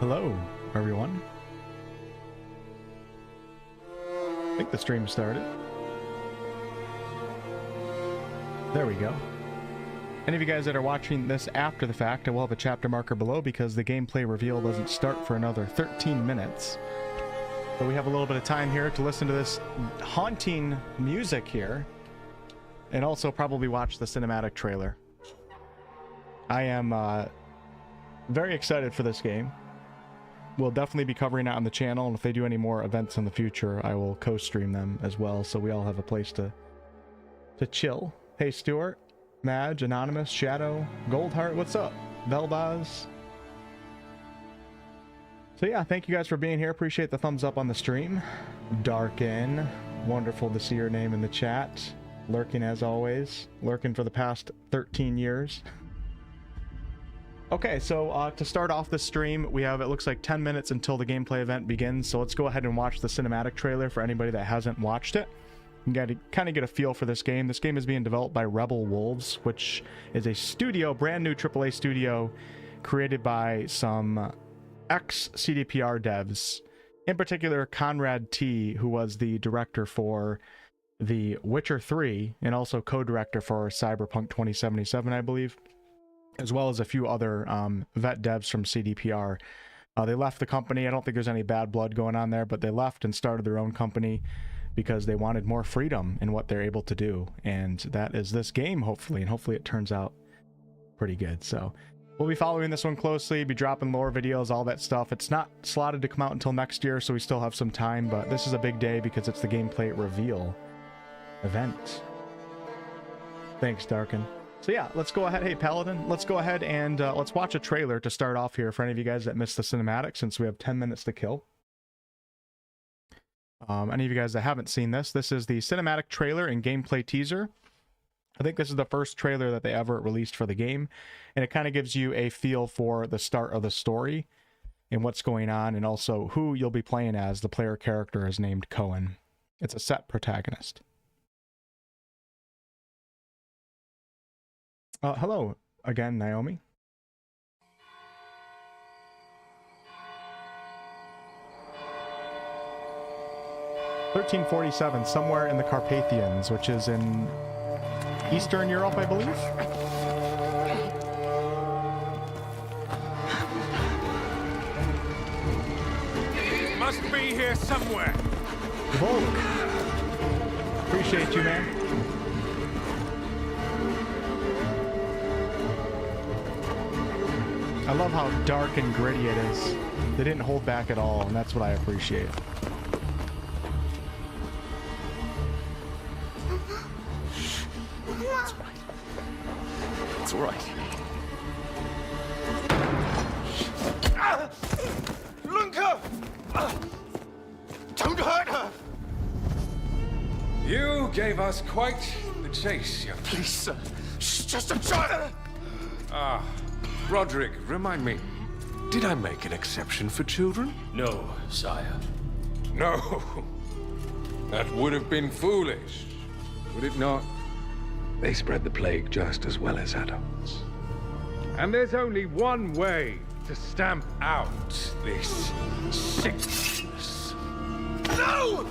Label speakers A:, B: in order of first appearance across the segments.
A: Hello, everyone. I think the stream started. There we go. Any of you guys that are watching this after the fact, I will have a chapter marker below because the gameplay reveal doesn't start for another 13 minutes. So we have a little bit of time here to listen to this haunting music here, and also probably watch the cinematic trailer. I am very excited for this game. We'll definitely be covering it on the channel, and if they do any more events in the future, I will co-stream them as well, so we all have a place to chill. Hey Stuart, Madge, Anonymous, Shadow, Goldheart, what's up? Velbaz. So yeah, thank you guys for being here. Appreciate the thumbs up on the stream. Darken, wonderful to see your name in the chat. Lurking as always. Lurking for the past 13 years. Okay, so to start off the stream, we have, it looks like 10 minutes until the gameplay event begins, so let's go ahead and watch the cinematic trailer for anybody that hasn't watched it. You got to kind of get a feel for this game. This game is being developed by Rebel Wolves, which is a studio, brand new AAA studio, created by some ex-CDPR devs. In particular, Conrad T, who was the director for The Witcher 3, and also co-director for Cyberpunk 2077, I believe, as well as a few other vet devs from CDPR. They left the company. I don't think there's any bad blood going on there, but they left and started their own company because they wanted more freedom in what they're able to do. And that is this game, hopefully. And hopefully it turns out pretty good. So we'll be following this one closely, be dropping lore videos, all that stuff. It's not slotted to come out until next year, so we still have some time, but this is a big day because it's the gameplay reveal event. Thanks, Darken. So yeah, let's go ahead. Hey, Paladin, let's go ahead and let's watch a trailer to start off here for any of you guys that missed the cinematic, since we have 10 minutes to kill. Any of you guys that haven't seen this, this is the cinematic trailer and gameplay teaser. I think this is the first trailer that they ever released for the game, and it kind of gives you a feel for the start of the story and what's going on, and also who you'll be playing as. The player character is named Cohen. It's a set protagonist. Hello again, Naomi. (1347), somewhere in the Carpathians, which is in Eastern Europe, I believe.
B: It must be here somewhere.
A: Volk. Appreciate you, man. I love how dark and gritty it is. They didn't hold back at all, and that's what I appreciate.
C: It's all right.
B: Lunka! Don't hurt her! You gave us quite the chase, young.
C: Please, sir. She's just a child.
B: Roderick, remind me, did I make an exception for children?
C: No, sire.
B: No. That would have been foolish, would it not?
D: They spread the plague just as well as adults.
B: And there's only one way to stamp out this sickness.
C: No!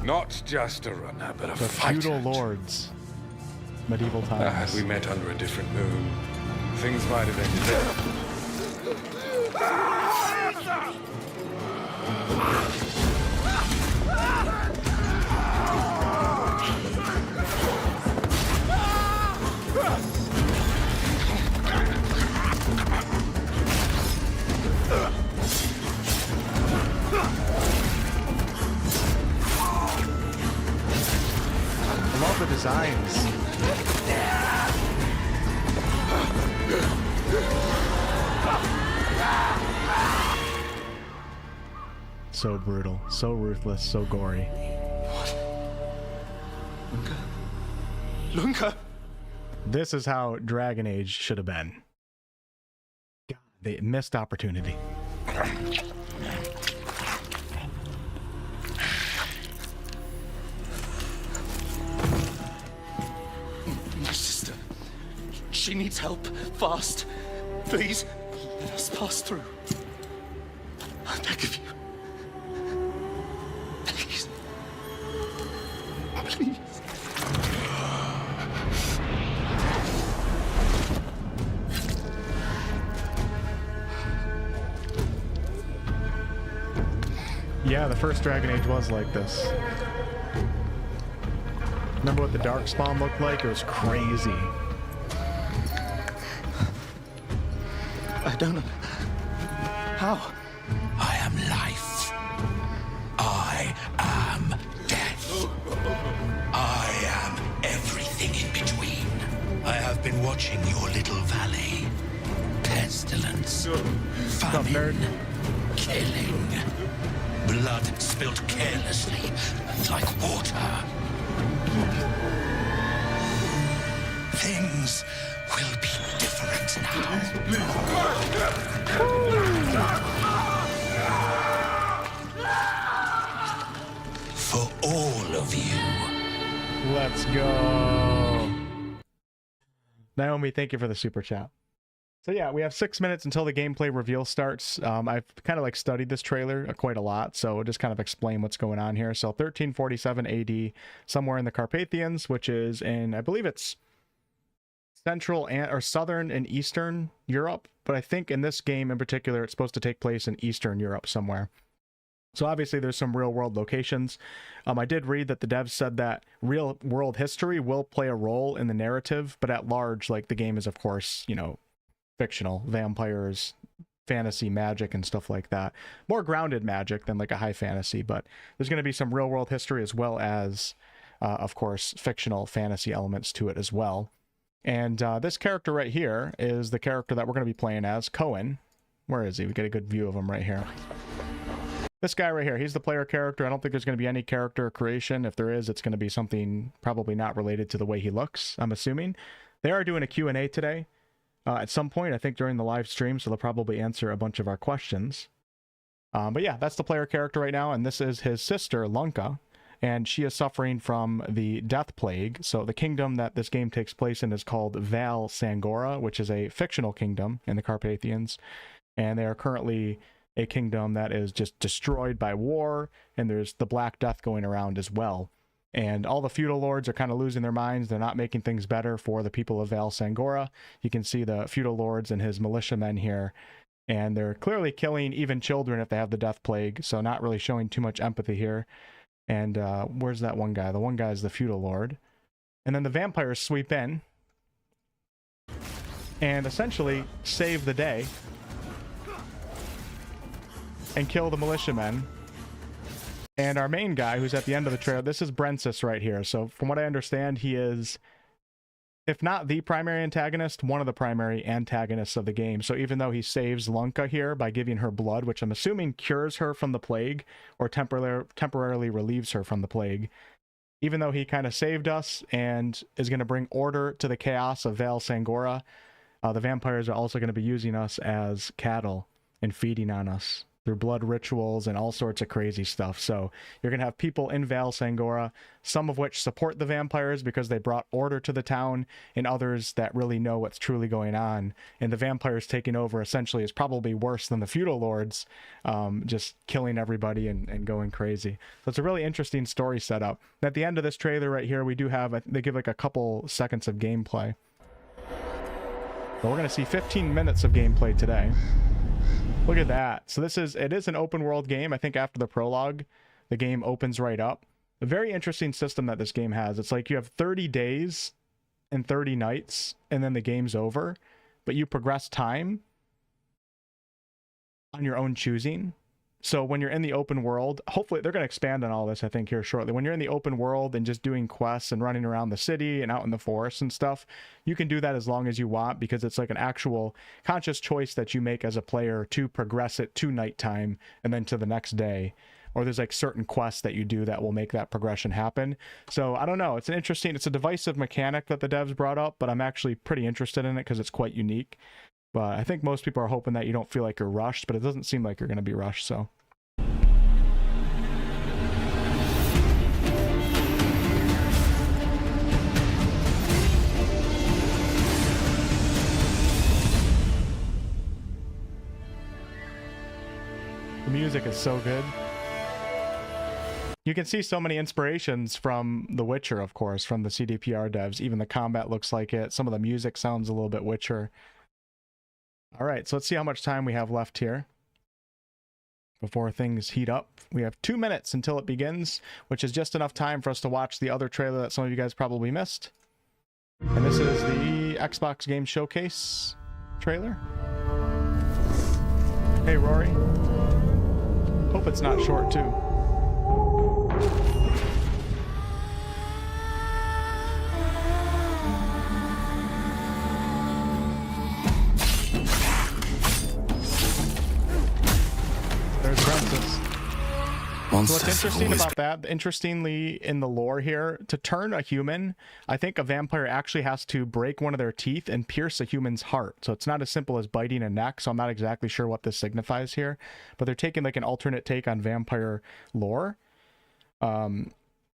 B: Not just a runner, but a
A: The
B: fighter.
A: feudal lords. Medieval
B: Had
A: times.
B: we met under a different moon, things might have ended
A: I love the designs. So brutal, so ruthless, so gory.
C: What? Lunka?
A: This is how Dragon Age should have been. God, they missed opportunity.
C: My sister. She needs help. Fast. Please, let us pass through. I beg of you. Please. Please.
A: Yeah, the first Dragon Age was like this. Remember what the Darkspawn looked like? It was crazy.
C: I don't know. How?
E: I am life. I am death. I am everything in between. I have been watching your little valley. Pestilence, famine, killing, blood spilled carelessly like water. Things will be different now. For all of you.
A: Let's go. Naomi, thank you for the super chat. So yeah, we have 6 minutes until the gameplay reveal starts. I've kind of like studied this trailer quite a lot, so we'll just kind of explain what's going on here. So 1347 AD, somewhere in the Carpathians, which is in, I believe it's central and or southern and eastern Europe, but I think in this game in particular, it's supposed to take place in Eastern Europe somewhere. So obviously there's some real world locations. I did read that the devs said that real world history will play a role in the narrative, but at large, like the game is of course, you know, fictional, vampires, fantasy, magic, and stuff like that. More grounded magic than like a high fantasy, but there's going to be some real world history as well as, of course, fictional fantasy elements to it as well. And this character right here is the character that we're going to be playing as, Cohen. Where is he? We get a good view of him right here. This guy right here, he's the player character. I don't think there's going to be any character creation. If there is, it's going to be something probably not related to the way he looks, I'm assuming. They are doing a Q&A today. At some point, I think during the live stream, so they'll probably answer a bunch of our questions. But yeah, that's the player character right now, and this is his sister, Lunka, and she is suffering from the death plague. So the kingdom that this game takes place in is called Val Sangora, which is a fictional kingdom in the Carpathians, and they are currently a kingdom that is just destroyed by war, and there's the Black Death going around as well. And all the feudal lords are kind of losing their minds. They're not making things better for the people of Val Sangora. You can see the feudal lords and his militiamen here. And they're clearly killing even children if they have the death plague. So not really showing too much empathy here. And where's that one guy? The one guy is the feudal lord. And then the vampires sweep in and essentially save the day and kill the militiamen. And our main guy, who's at the end of the trailer, this is Brensis right here. So from what I understand, he is, if not the primary antagonist, one of the primary antagonists of the game. So even though he saves Lunka here by giving her blood, which I'm assuming cures her from the plague or temporarily relieves her from the plague, even though he kind of saved us and is going to bring order to the chaos of Val Sangora, the vampires are also going to be using us as cattle and feeding on us through blood rituals and all sorts of crazy stuff. So you're going to have people in Val Sangora, some of which support the vampires because they brought order to the town, and others that really know what's truly going on. And the vampires taking over essentially is probably worse than the feudal lords, just killing everybody and going crazy. So it's a really interesting story setup. And at the end of this trailer right here, we do have, they give like a couple seconds of gameplay. But we're going to see 15 minutes of gameplay today. Look at that. So it is an open world game. I think after the prologue, the game opens right up. A very interesting system that this game has. It's like you have 30 days and 30 nights, and then the game's over, but you progress time on your own choosing. So when you're in the open world, hopefully they're going to expand on all this, I think, here shortly. When you're in the open world and just doing quests and running around the city and out in the forest and stuff, you can do that as long as you want, because it's like an actual conscious choice that you make as a player to progress it to nighttime and then to the next day. Or there's like certain quests that you do that will make that progression happen. So I don't know. It's a divisive mechanic that the devs brought up, but I'm actually pretty interested in it because it's quite unique. But I think most people are hoping that you don't feel like you're rushed, but it doesn't seem like you're going to be rushed, so. music is so good. You can see so many inspirations from The Witcher, of course, from the CDPR devs. Even the combat looks like it. Some of the music sounds a little bit Witcher. All right, so let's see how much time we have left here before things heat up. We have 2 minutes until it begins, which is just enough time for us to watch the other trailer that some of you guys probably missed. And this is the Xbox Game Showcase trailer. Hey, Rory. Hope it's not short, too. There's Francis. What's interesting about that, interestingly in the lore here, to turn a human, I think a vampire actually has to break one of their teeth and pierce a human's heart. So it's not as simple as biting a neck, so I'm not exactly sure what this signifies here. But they're taking like an alternate take on vampire lore. And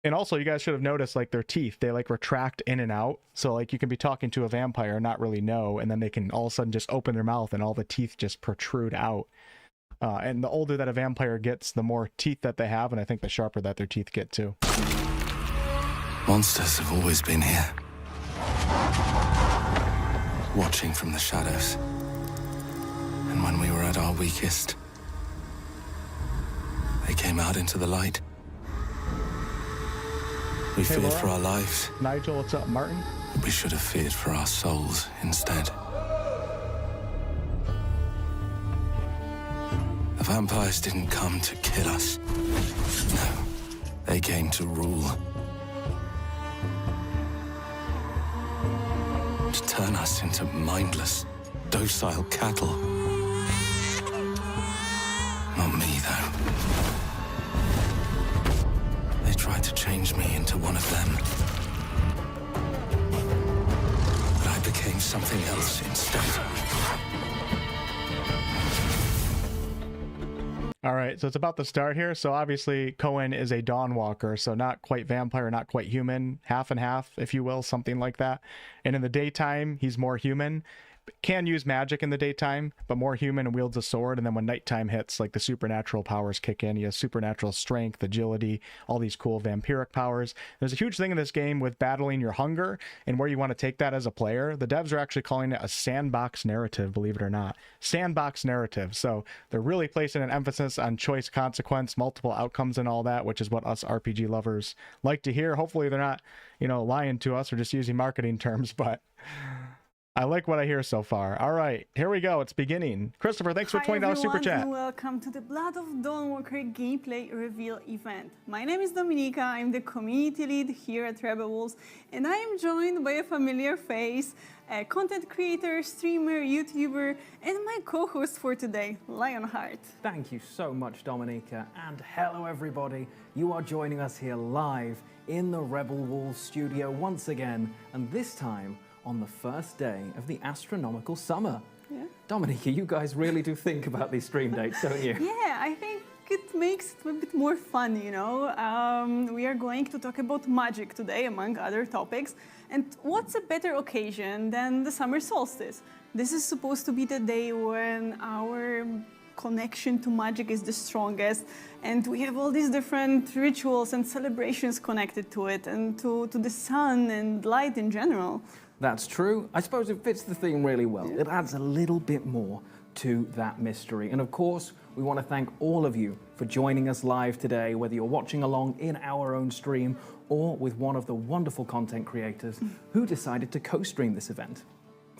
A: also, you guys should have noticed, like, their teeth, they like retract in and out. So like you can be talking to a vampire and not really know, and then they can all of a sudden just open their mouth and all the teeth just protrude out. And the older that a vampire gets, the more teeth that they have, and I think the sharper that their teeth get too.
E: Monsters have always been here, watching from the shadows. And when we were at our weakest, they came out into the light. We feared
A: Laura.
E: for our lives.
A: Nigel, what's up? Martin?
E: We should have feared for our souls instead. The vampires didn't come to kill us. No, they came to rule. To turn us into mindless, docile cattle. Not me, though. They tried to change me into one of them. But I became something else instead.
A: All right, so it's about to start here. So obviously Cohen is a Dawnwalker, so not quite vampire, not quite human, half and half, if you will, something like that. And in the daytime, he's more human. Can use magic in the daytime, but more human and wields a sword. And then when nighttime hits, like the supernatural powers kick in. He has supernatural strength, agility, all these cool vampiric powers. There's a huge thing in this game with battling your hunger and where you want to take that as a player. The devs are actually calling it a sandbox narrative, believe it or not. Sandbox narrative. So they're really placing an emphasis on choice, consequence, multiple outcomes and all that, which is what us RPG lovers like to hear. Hopefully they're not, lying to us or just using marketing terms, but I like what I hear so far. All right, here we go. It's beginning. Christopher, thanks for $20 super chat.
F: And welcome to the Blood of Dawnwalker gameplay reveal event. My name is Dominika. I'm the community lead here at Rebel Wolves, and I am joined by a familiar face, a content creator, streamer, YouTuber, and my co-host for today, Lionheart.
G: Thank you so much, Dominika, and hello everybody. You are joining us here live in the Rebel Wolves studio once again, and this time on the first day of the astronomical summer. Yeah. Dominika, you guys really do think about these stream dates, don't you?
F: Yeah, I think it makes it a bit more fun, We are going to talk about magic today, among other topics. And what's a better occasion than the summer solstice? This is supposed to be the day when our connection to magic is the strongest, and we have all these different rituals and celebrations connected to it, and to the sun and light in general.
G: That's true. I suppose it fits the theme really well. It adds a little bit more to that mystery. And of course, we want to thank all of you for joining us live today, whether you're watching along in our own stream or with one of the wonderful content creators who decided to co-stream this event.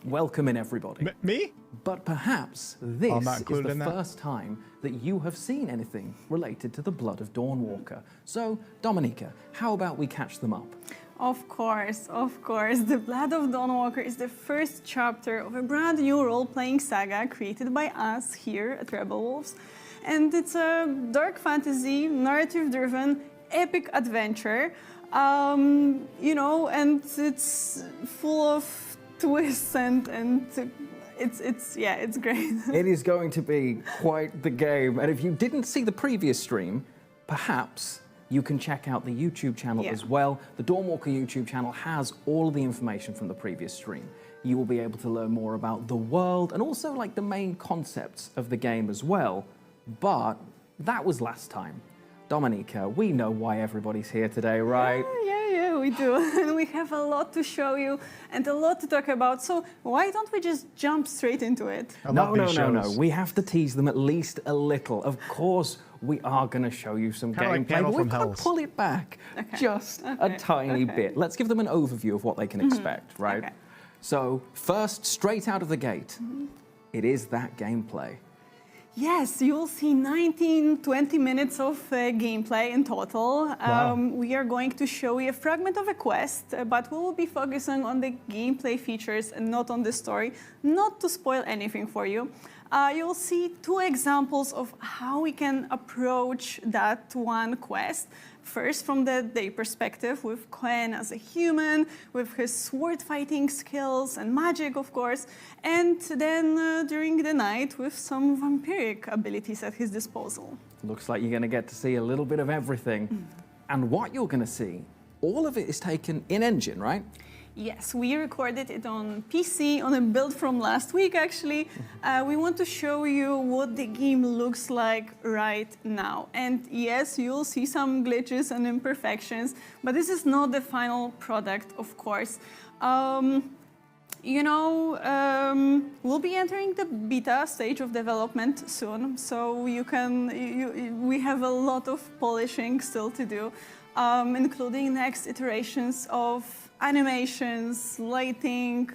G: Welcome in, everybody.
A: Me?
G: But perhaps this is the first time that you have seen anything related to the Blood of Dawnwalker. So, Dominika, how about we catch them up?
F: Of course. The Blood of Dawnwalker is the first chapter of a brand new role-playing saga created by us here at Rebel Wolves. And it's a dark fantasy, narrative-driven, epic adventure, and it's full of twists and it's great.
G: It is going to be quite the game. And if you didn't see the previous stream, perhaps you can check out the YouTube channel as well. The Dawnwalker YouTube channel has all of the information from the previous stream. You will be able to learn more about the world and also like the main concepts of the game as well. But that was last time. Dominica, we know why everybody's here today, right?
F: Yeah, we do. And we have a lot to show you and a lot to talk about. So why don't we just jump straight into it?
G: No. We have to tease them at least a little. Of course, we are going to show you some
A: Kinda like
G: gameplay,
A: Panel
G: but we're
A: from
G: going to
A: Hells.
G: pull it back just a tiny bit. Let's give them an overview of what they can expect, right?
F: Okay.
G: So, first, straight out of the gate, it is that gameplay.
F: Yes, you'll see 19-20 minutes of gameplay in total.
A: Wow.
F: We are going to show you a fragment of a quest, but we will be focusing on the gameplay features and not on the story, not to spoil anything for you. You'll see 2 examples of how we can approach that one quest. First, from the day perspective, with Cohen as a human, with his sword fighting skills and magic, of course, and then during the night with some vampiric abilities at his disposal.
G: Looks like you're going to get to see a little bit of everything. And what you're going to see, all of it is taken in-engine, right?
F: Yes, we recorded it on PC, on a build from last week, actually. We want to show you what the game looks like right now. And yes, you'll see some glitches and imperfections, but this is not the final product, of course. We'll be entering the beta stage of development soon, so we have a lot of polishing still to do, including next iterations of animations, lighting,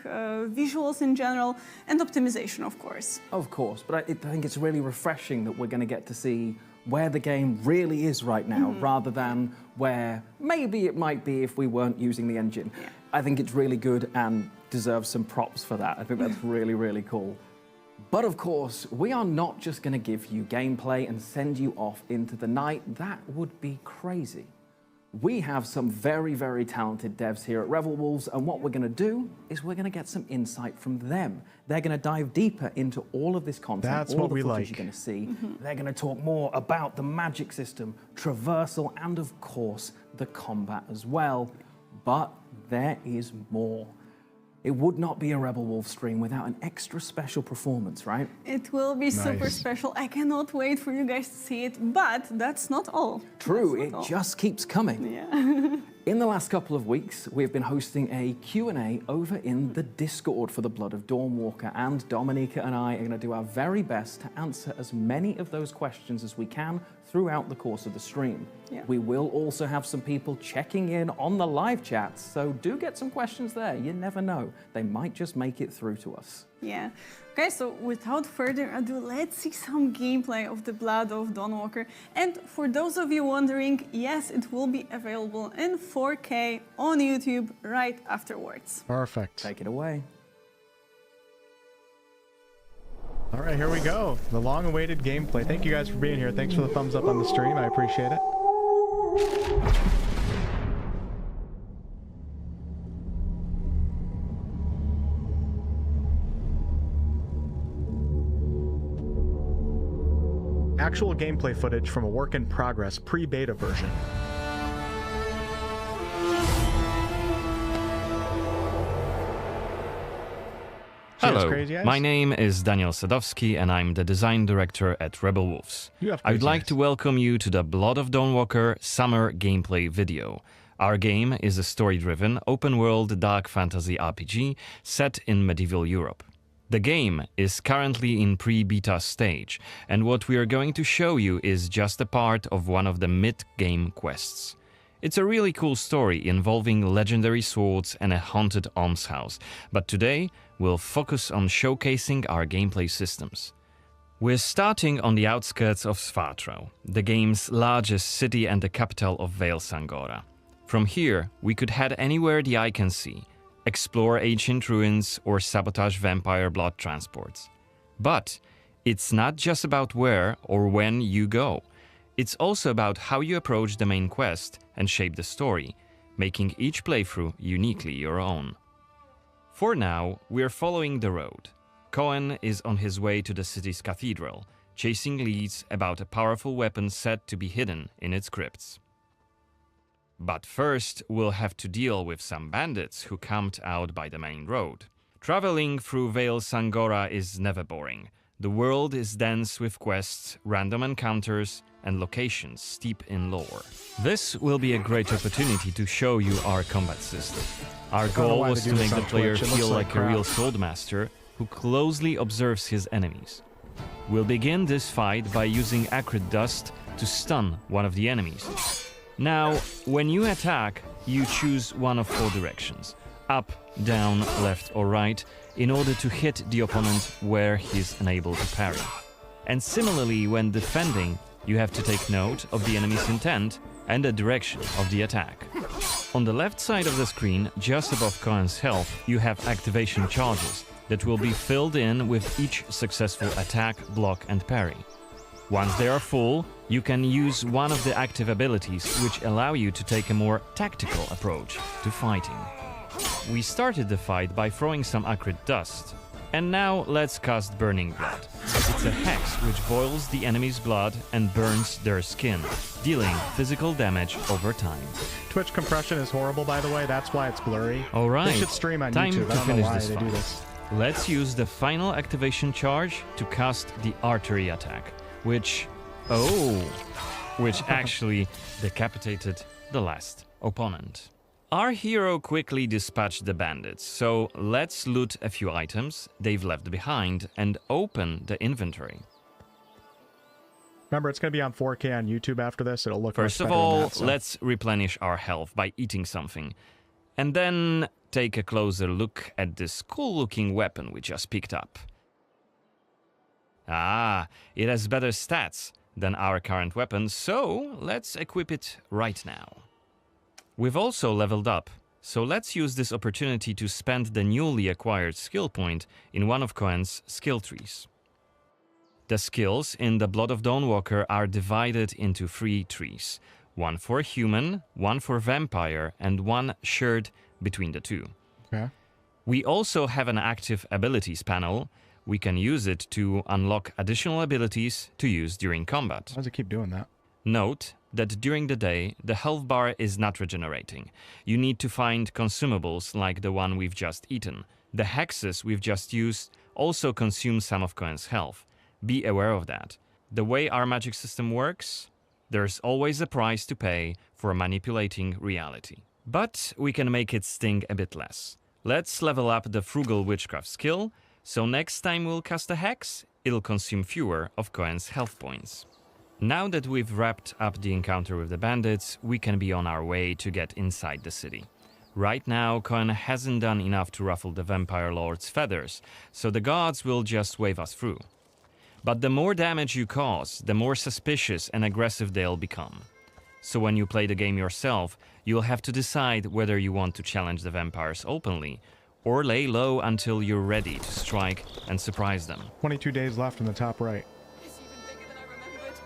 F: visuals in general, and optimization, of course.
G: Of course, but I think it's really refreshing that we're going to get to see where the game really is right now, rather than where maybe it might be if we weren't using the engine.
F: Yeah.
G: I think it's really good and deserves some props for that. I think that's really, really cool. But of course, we are not just going to give you gameplay and send you off into the night. That would be crazy. We have some very, very talented devs here at Rebel Wolves, and what we're going to do is we're going to get some insight from them. They're going to dive deeper into all of this content,
A: That's
G: all
A: what
G: the
A: we
G: footage
A: like.
G: you're going to see. They're going to talk more about the magic system, traversal, and of course, the combat as well. But there is more. It would not be a Rebel Wolf stream without an extra special performance, right?
F: It will be super
A: Nice.
F: special. I cannot wait for you guys to see it, but that's not all.
G: True,
F: That's
G: it
F: not all.
G: just keeps coming.
F: Yeah.
G: In the last couple of weeks, we've been hosting a Q&A over in the Discord for the Blood of Dawnwalker, and Dominica and I are going to do our very best to answer as many of those questions as we can throughout the course of the stream.
F: Yeah.
G: We will also have some people checking in on the live chats, so do get some questions there. You never know. They might just make it through to us.
F: Yeah. Okay, so without further ado, let's see some gameplay of the Blood of Dawnwalker. And for those of you wondering, yes, it will be available in 4K on YouTube right afterwards.
A: Perfect.
G: Take it away.
A: All right, here we go. The long-awaited gameplay. Thank you guys for being here. Thanks for the thumbs up on the stream. I appreciate it. Actual gameplay footage from a work-in-progress pre-beta version. Cheers,
H: Hello,
A: Crazy Eyes.
H: my name is Daniel Sadowski and I'm the design director at Rebel Wolves.
A: You have
H: I would
A: crazy
H: like
A: eyes.
H: to welcome you to the Blood of Dawnwalker summer gameplay video. Our game is a story-driven, open-world dark fantasy RPG set in medieval Europe. The game is currently in pre-beta stage, and what we are going to show you is just a part of one of the mid-game quests. It's a really cool story involving legendary swords and a haunted almshouse, but today we'll focus on showcasing our gameplay systems. We're starting on the outskirts of Svartro, the game's largest city and the capital of Vale Sangora. From here, we could head anywhere the eye can see, explore ancient ruins or sabotage vampire blood transports. But it's not just about where or when you go. It's also about how you approach the main quest and shape the story, making each playthrough uniquely your own. For now, we're following the road. Cohen is on his way to the city's cathedral, chasing leads about a powerful weapon said to be hidden in its crypts. But first, we'll have to deal with some bandits who camped out by the main road. Traveling through Vale Sangora is never boring. The world is dense with quests, random encounters, and locations steep in lore. This will be a great opportunity to show you our combat system. Our goal
A: why
H: was
A: they
H: to
A: do
H: make
A: this
H: the
A: on
H: player
A: Twitch. It
H: feel
A: looks
H: like
A: like
H: a real
A: crap.
H: swordmaster who closely observes his enemies. We'll begin this fight by using acrid dust to stun one of the enemies. Now, when you attack, you choose one of 4 directions: up, down, left or right, in order to hit the opponent where he's unable to parry. And similarly, when defending, you have to take note of the enemy's intent and the direction of the attack. On the left side of the screen, just above Cohen's health, you have activation charges that will be filled in with each successful attack, block and parry. Once they are full, you can use one of the active abilities which allow you to take a more tactical approach to fighting. We started the fight by throwing some acrid dust. And now let's cast Burning Blood. It's a hex which boils the enemy's blood and burns their skin, dealing physical damage over time.
A: Twitch compression is horrible, by the way. That's why it's blurry.
H: All right,
A: They should stream on
H: time
A: YouTube.
H: to
A: I don't know
H: finish
A: why
H: this
A: they do
H: fight.
A: this.
H: Let's use the final activation charge to cast the artery attack, which actually decapitated the last opponent. Our hero quickly dispatched the bandits, so let's loot a few items they've left behind and open the inventory.
A: Remember, it's going to be on 4K on YouTube after this. It'll look
H: First
A: much
H: of
A: better than
H: all,
A: that, so.
H: let's replenish our health by eating something. And then take a closer look at this cool-looking weapon we just picked up. Ah, it has better stats than our current weapon, so let's equip it right now. We've also leveled up, so let's use this opportunity to spend the newly acquired skill point in one of Cohen's skill trees. The skills in the Blood of Dawnwalker are divided into 3 trees, one for human, one for vampire, and one shared between the 2.
A: Okay.
H: We also have an active abilities panel. We can use it to unlock additional abilities to use during combat.
A: Why does it keep doing that?
H: Note that during the day, the health bar is not regenerating. You need to find consumables like the one we've just eaten. The hexes we've just used also consume some of Cohen's health. Be aware of that. The way our magic system works, there's always a price to pay for manipulating reality. But we can make it sting a bit less. Let's level up the Frugal Witchcraft skill, so next time we'll cast a hex, it'll consume fewer of Cohen's health points. Now that we've wrapped up the encounter with the bandits, we can be on our way to get inside the city. Right now, Cohen hasn't done enough to ruffle the Vampire Lord's feathers, so the gods will just wave us through. But the more damage you cause, the more suspicious and aggressive they'll become. So when you play the game yourself, you'll have to decide whether you want to challenge the vampires openly, or lay low until you're ready to strike and surprise them.
A: 22 days left in the top right.
C: It's even bigger than I remembered.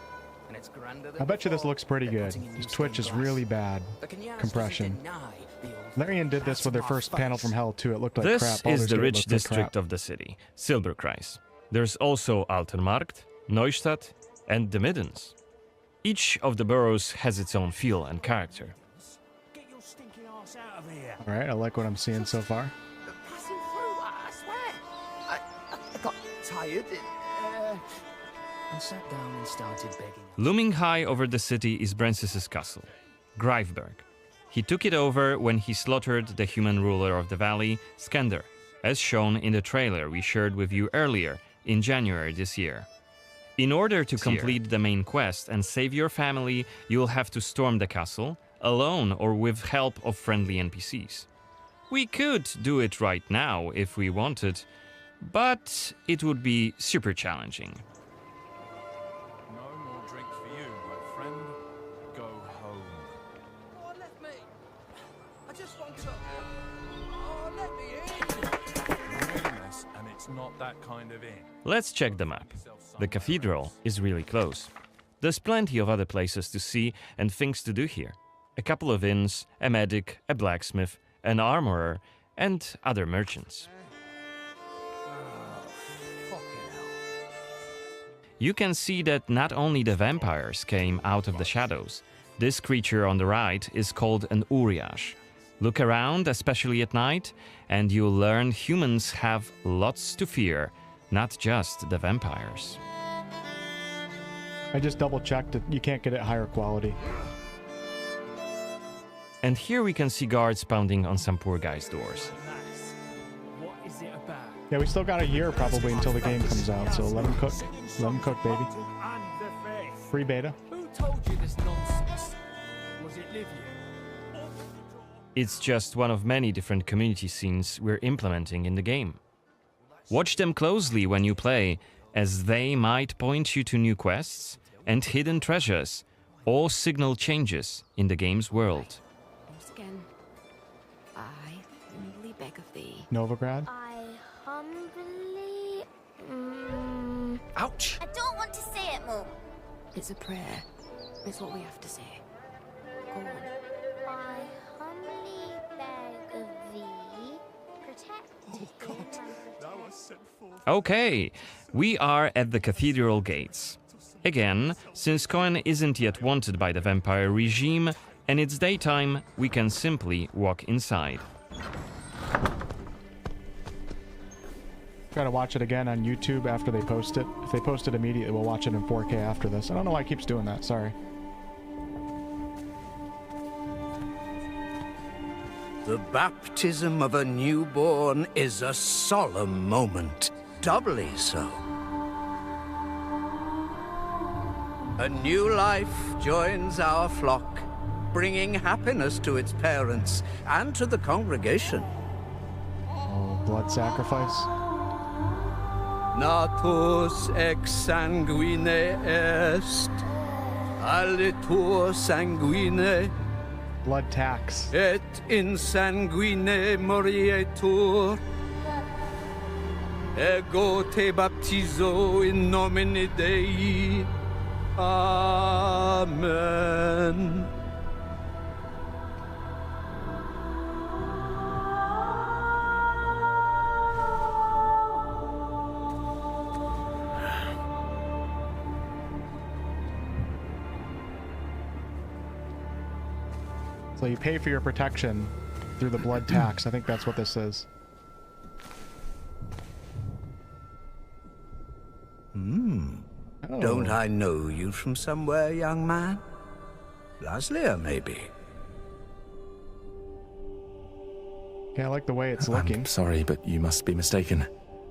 C: And it's grander than
A: I bet you this
C: before.
A: looks pretty
C: They're
A: good.
C: putting in
A: This
C: new
A: Twitch
C: stained
A: is
C: glass.
A: really bad.
C: But can you ask
A: Compression.
C: us to deny the old
A: Larian did this with their
C: That's
A: first
C: my
A: panel
C: face.
A: from Hell too. It looked like
H: This
A: crap.
H: is
A: Baldur's
H: the
A: Gate
H: rich
A: looked like
H: district
A: crap.
H: of the city, Silberkreis. There's also Altenmarkt, Neustadt, and the Middens. Each of the boroughs has its own feel and character.
C: Get your stinking ass out of here.
A: All right, I like what I'm seeing so far.
C: Passing through, I swear. I got tired and sat down and started begging.
H: Looming high over the city is Brancis's castle, Greifberg. He took it over when he slaughtered the human ruler of the valley, Skender, as shown in the trailer we shared with you earlier in January this year. In order to complete the main quest and save your family, you'll have to storm the castle, alone or with help of friendly NPCs. We could do it right now if we wanted, but it would be super challenging.
I: No more drink for you, my friend. Go home.
C: Oh, let me. I just want to. Oh, let me in.
I: You're in a mess, and it's not that kind of inn.
H: Let's check the map. The cathedral is really close. There's plenty of other places to see and things to do here. A couple of inns, a medic, a blacksmith, an armorer, and other merchants. You can see that not only the vampires came out of the shadows. This creature on the right is called an Uriash. Look around, especially at night, and you'll learn humans have lots to fear not just the vampires.
A: I just double checked it. You can't get it higher quality.
H: And here we can see guards pounding on some poor guy's doors.
I: What is it about?
A: Yeah, we still got a year probably until the game comes out, so let them cook. Let them cook, baby.
I: And the faith.
A: Free beta.
I: Who told you this nonsense? Was it Livia?
H: It's just one of many different community scenes we're implementing in the game. Watch them closely when you play, as they might point you to new quests and hidden treasures, or signal changes in the game's world.
J: Once again, I humbly beg of thee.
A: Novigrad.
K: I humbly...
C: Ouch!
K: I don't want to say it, Mum.
J: It's a prayer. It's what we have to say. Go on.
K: I humbly beg of thee, protect me.
H: Okay, we are at the cathedral gates. Again, since Cohen isn't yet wanted by the vampire regime and it's daytime, we can simply walk inside.
A: Gotta watch it again on YouTube after they post it. If they post it immediately, we'll watch it in 4K after this. I don't know why it keeps doing that, sorry.
L: The baptism of a newborn is a solemn moment, doubly so. A new life joins our flock, bringing happiness to its parents and to the congregation.
A: Oh, blood sacrifice.
L: Natus ex sanguine est, alitur sanguine,
A: blood tax.
L: Et in sanguine morietur. Ego te baptizo in nomine Dei. Amen.
A: So you pay for your protection through the blood tax. I think that's what this is.
L: Oh. Don't I know you from somewhere, young man? Laslia, maybe?
A: Yeah, I like the way it's looking.
E: I'm sorry, but you must be mistaken.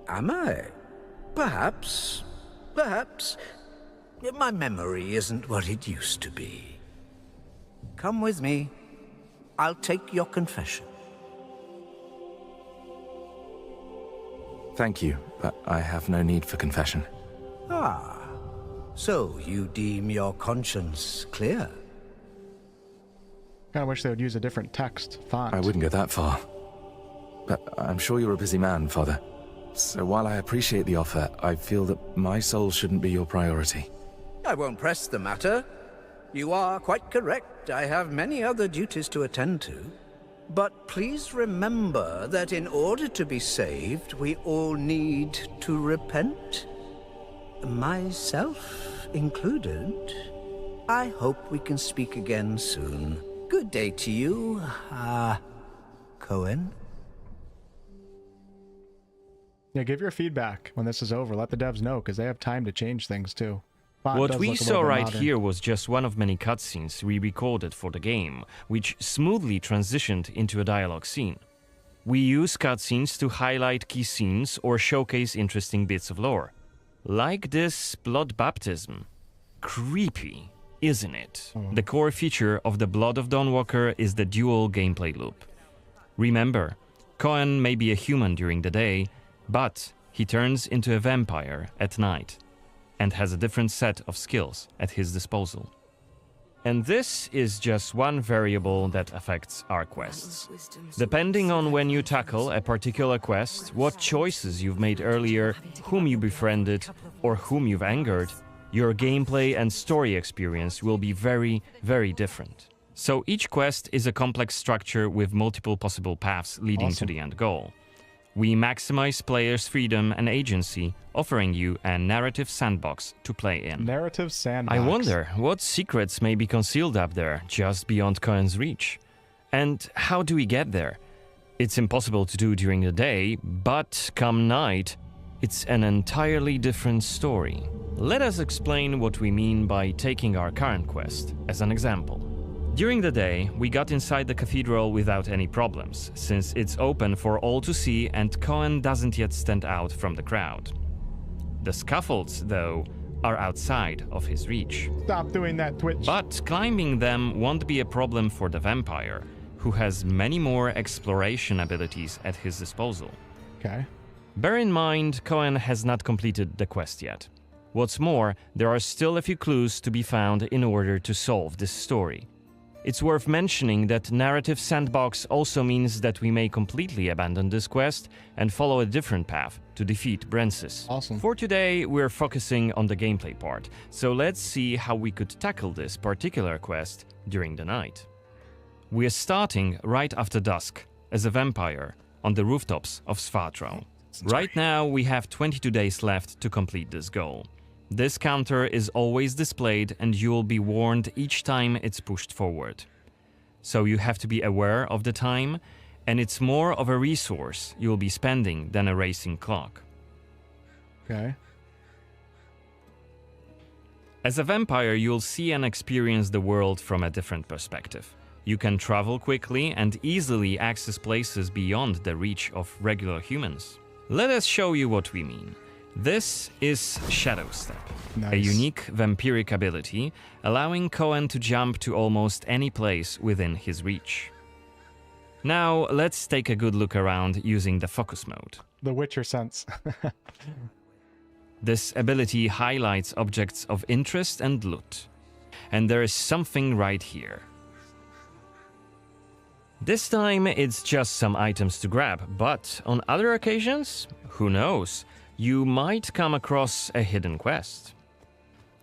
L: Am I? Perhaps. Perhaps. My memory isn't what it used to be. Come with me. I'll take your confession.
E: Thank you, but I have no need for confession.
L: Ah. So you deem your conscience clear?
A: Kinda wish they would use a different text font.
E: I wouldn't go that far. But I'm sure you're a busy man, Father. So while I appreciate the offer, I feel that my soul shouldn't be your priority.
L: I won't press the matter. You are quite correct. I have many other duties to attend to. But please remember that in order to be saved, we all need to repent. Myself included. I hope we can speak again soon. Good day to you, Cohen.
A: Yeah, give your feedback when this is over. Let the devs know, because they have time to change things too. Font
H: What
A: does
H: we
A: look a
H: saw
A: little bit
H: right
A: modern.
H: here was just one of many cutscenes we recorded for the game, which smoothly transitioned into a dialogue scene. We use cutscenes to highlight key scenes or showcase interesting bits of lore. Like this blood baptism. Creepy, isn't it? The core feature of the Blood of Dawnwalker is the dual gameplay loop. Remember, Cohen may be a human during the day, but he turns into a vampire at night and has a different set of skills at his disposal. And this is just one variable that affects our quests. Depending on when you tackle a particular quest, what choices you've made earlier, whom you befriended, or whom you've angered, your gameplay and story experience will be very, very different. So each quest is a complex structure with multiple possible paths leading to the end goal. We maximize players' freedom and agency, offering you a narrative sandbox to play in.
A: Narrative sandbox.
H: I wonder what secrets may be concealed up there, just beyond Cohen's reach. And how do we get there? It's impossible to do during the day, but come night, it's an entirely different story. Let us explain what we mean by taking our current quest as an example. During the day, we got inside the cathedral without any problems, since it's open for all to see and Cohen doesn't yet stand out from the crowd. The scaffolds, though, are outside of his reach.
A: Stop doing that, Twitch.
H: But climbing them won't be a problem for the vampire, who has many more exploration abilities at his disposal.
A: Okay.
H: Bear in mind, Cohen has not completed the quest yet. What's more, there are still a few clues to be found in order to solve this story. It's worth mentioning that narrative sandbox also means that we may completely abandon this quest and follow a different path to defeat Brensis.
A: Awesome.
H: For today, we're focusing on the gameplay part, so let's see how we could tackle this particular quest during the night. We're starting right after dusk as a vampire on the rooftops of Svatro. Right now, we have 22 days left to complete this goal. This counter is always displayed and you will be warned each time it's pushed forward. So you have to be aware of the time, and it's more of a resource you'll be spending than a racing clock.
A: Okay.
H: As a vampire, you'll see and experience the world from a different perspective. You can travel quickly and easily access places beyond the reach of regular humans. Let us show you what we mean. This is Shadow Step,
A: Nice.
H: a unique vampiric ability, allowing Cohen to jump to almost any place within his reach. Now, let's take a good look around using the focus mode.
A: The Witcher sense.
H: This ability highlights objects of interest and loot. And there is something right here. This time, it's just some items to grab, but on other occasions, who knows? You might come across a hidden quest.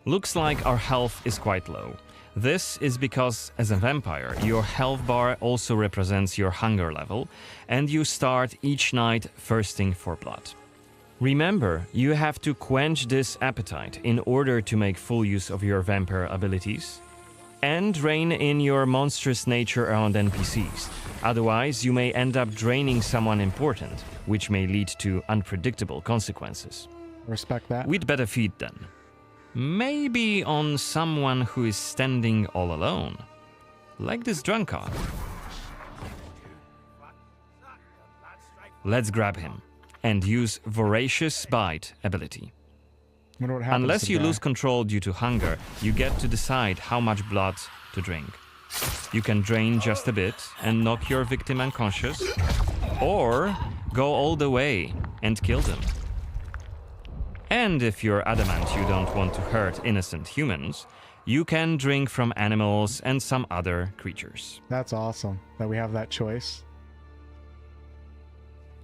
H: Looks like our health is quite low. This is because, as a vampire, your health bar also represents your hunger level, and you start each night thirsting for blood. Remember, you have to quench this appetite in order to make full use of your vampire abilities, and rein in your monstrous nature around NPCs. Otherwise, you may end up draining someone important, which may lead to unpredictable consequences.
A: Respect that.
H: We'd better feed then. Maybe on someone who is standing all alone. Like this drunkard. Let's grab him and use Voracious Bite ability.
A: Wonder what happens
H: Unless
A: to
H: you
A: the guy.
H: lose control due to hunger, you get to decide how much blood to drink. You can drain just a bit and knock your victim unconscious, or go all the way and kill them. And if you're adamant you don't want to hurt innocent humans, you can drink from animals and some other creatures.
A: That's awesome that we have that choice.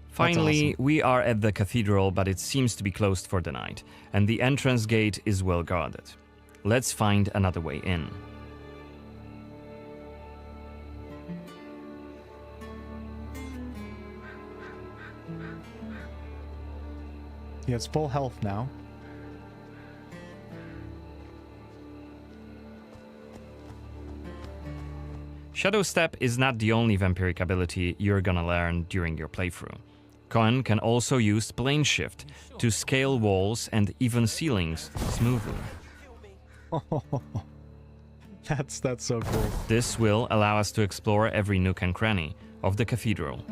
H: Finally, we are at the cathedral, but it seems to be closed for the night, and the entrance gate is well guarded. Let's find another way in.
A: He has full health now.
H: Shadow Step is not the only vampiric ability you're gonna learn during your playthrough. Cohen can also use Plane Shift to scale walls and even ceilings smoothly.
A: That's so cool.
H: This will allow us to explore every nook and cranny of the cathedral.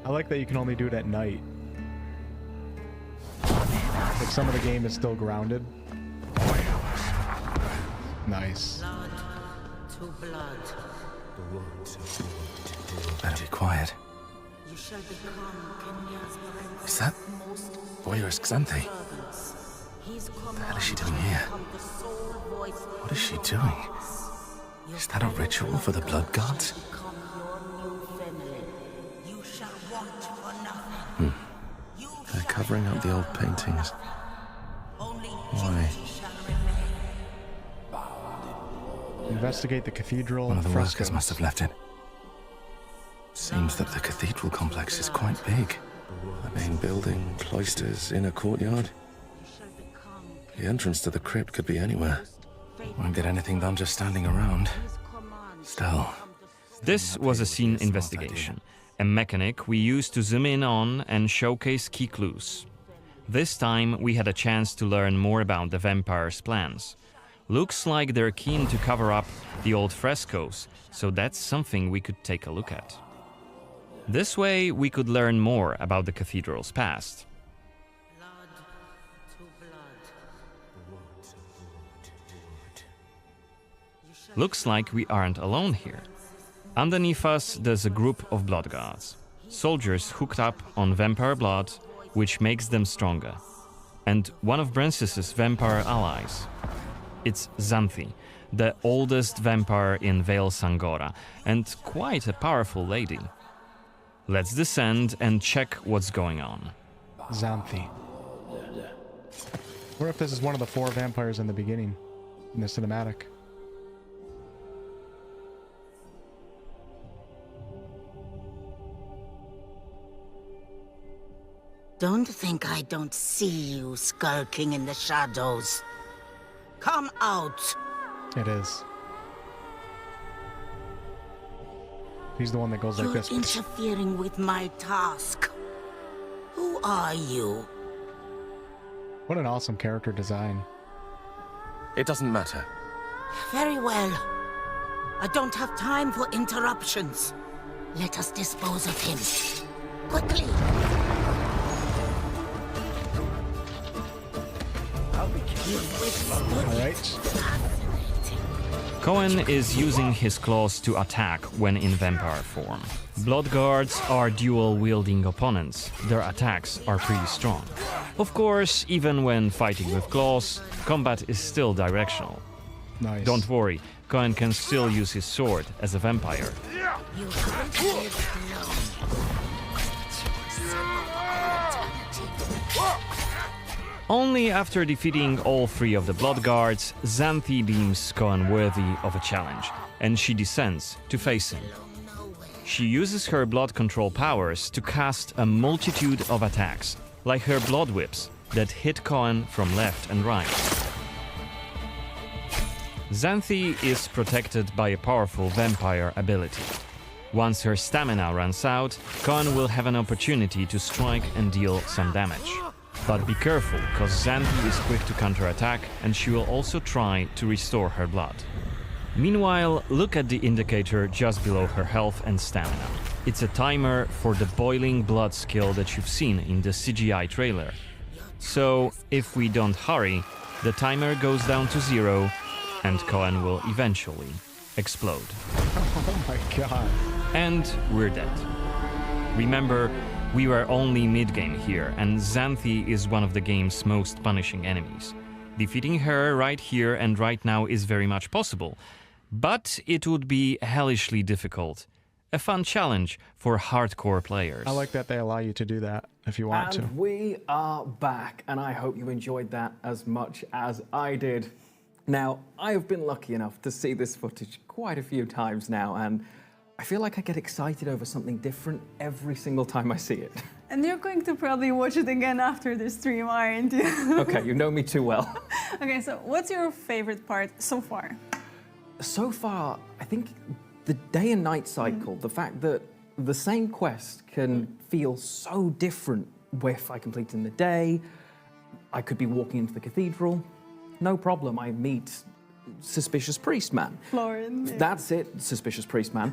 A: I like that you can only do it at night. Like some of the game is still grounded. Nice.
M: To blood.
E: Better be quiet.
M: You shall become Kenya's prince.
E: Is that Voyeurs Xanthe?
M: What
E: the hell is she doing here? What is she doing? Is that a ritual for the blood gods? They're covering up the old paintings. Why?
A: Investigate the cathedral.
E: One of the
A: frescoes.
E: workers must have left it. Seems that the cathedral complex is quite big. The main building, cloisters, inner courtyard. The entrance to the crypt could be anywhere. Won't get anything done just standing around. Still.
H: This was a scene investigation, a mechanic we use to zoom in on and showcase key clues. This time we had a chance to learn more about the vampires' plans. Looks like they're keen to cover up the old frescoes, so that's something we could take a look at. This way we could learn more about the cathedral's past. Looks like we aren't alone here. Underneath us there's a group of blood guards, soldiers hooked up on vampire blood, which makes them stronger. And one of Brances's vampire allies. It's Xanthi, the oldest vampire in Vale Sangora, and quite a powerful lady. Let's descend and check what's going on.
A: Xanthi. What if this is one of the 4 vampires in the beginning, in the cinematic?
M: Don't think I don't see you skulking in the shadows. Come out!
A: It is. He's the one that goes like
M: You're
A: this.
M: interfering with my task. Who are you?
A: What an awesome character design.
E: It doesn't matter.
M: Very well. I don't have time for interruptions. Let us dispose of him. Quickly!
A: Alright.
H: Cohen is using his claws to attack when in vampire form. Blood guards are dual-wielding opponents. Their attacks are pretty strong. Of course, even when fighting with claws, combat is still directional.
A: Nice.
H: Don't worry, Cohen can still use his sword as a vampire.
M: You can't live alone.
H: Only after defeating all 3 of the blood guards, Xanthi deems Cohen worthy of a challenge, and she descends to face him. She uses her blood control powers to cast a multitude of attacks, like her blood whips, that hit Cohen from left and right. Xanthi is protected by a powerful vampire ability. Once her stamina runs out, Cohen will have an opportunity to strike and deal some damage. But be careful, cause Xanthi is quick to counterattack, and she will also try to restore her blood. Meanwhile, look at the indicator just below her health and stamina. It's a timer for the boiling blood skill that you've seen in the CGI trailer. So, if we don't hurry, the timer goes down to 0, and Cohen will eventually explode.
A: Oh my god.
H: And we're dead. Remember, we were only mid-game here, and Xanthi is one of the game's most punishing enemies. Defeating her right here and right now is very much possible, but it would be hellishly difficult. A fun challenge for hardcore players.
A: I like that they allow you to do that if you want to.
G: And we are back, and I hope you enjoyed that as much as I did. Now, I have been lucky enough to see this footage quite a few times now, and I feel like I get excited over something different every single time I see it.
F: And you're going to probably watch it again after the stream, aren't you?
G: Okay, you know me too well.
F: Okay, so what's your favorite part so far?
G: So far, I think the day and night cycle, the fact that the same quest can feel so different if I complete in the day. I could be walking into the cathedral, no problem, I meet Suspicious Priest Man.
F: Florin. Yeah.
G: That's it, Suspicious Priest Man.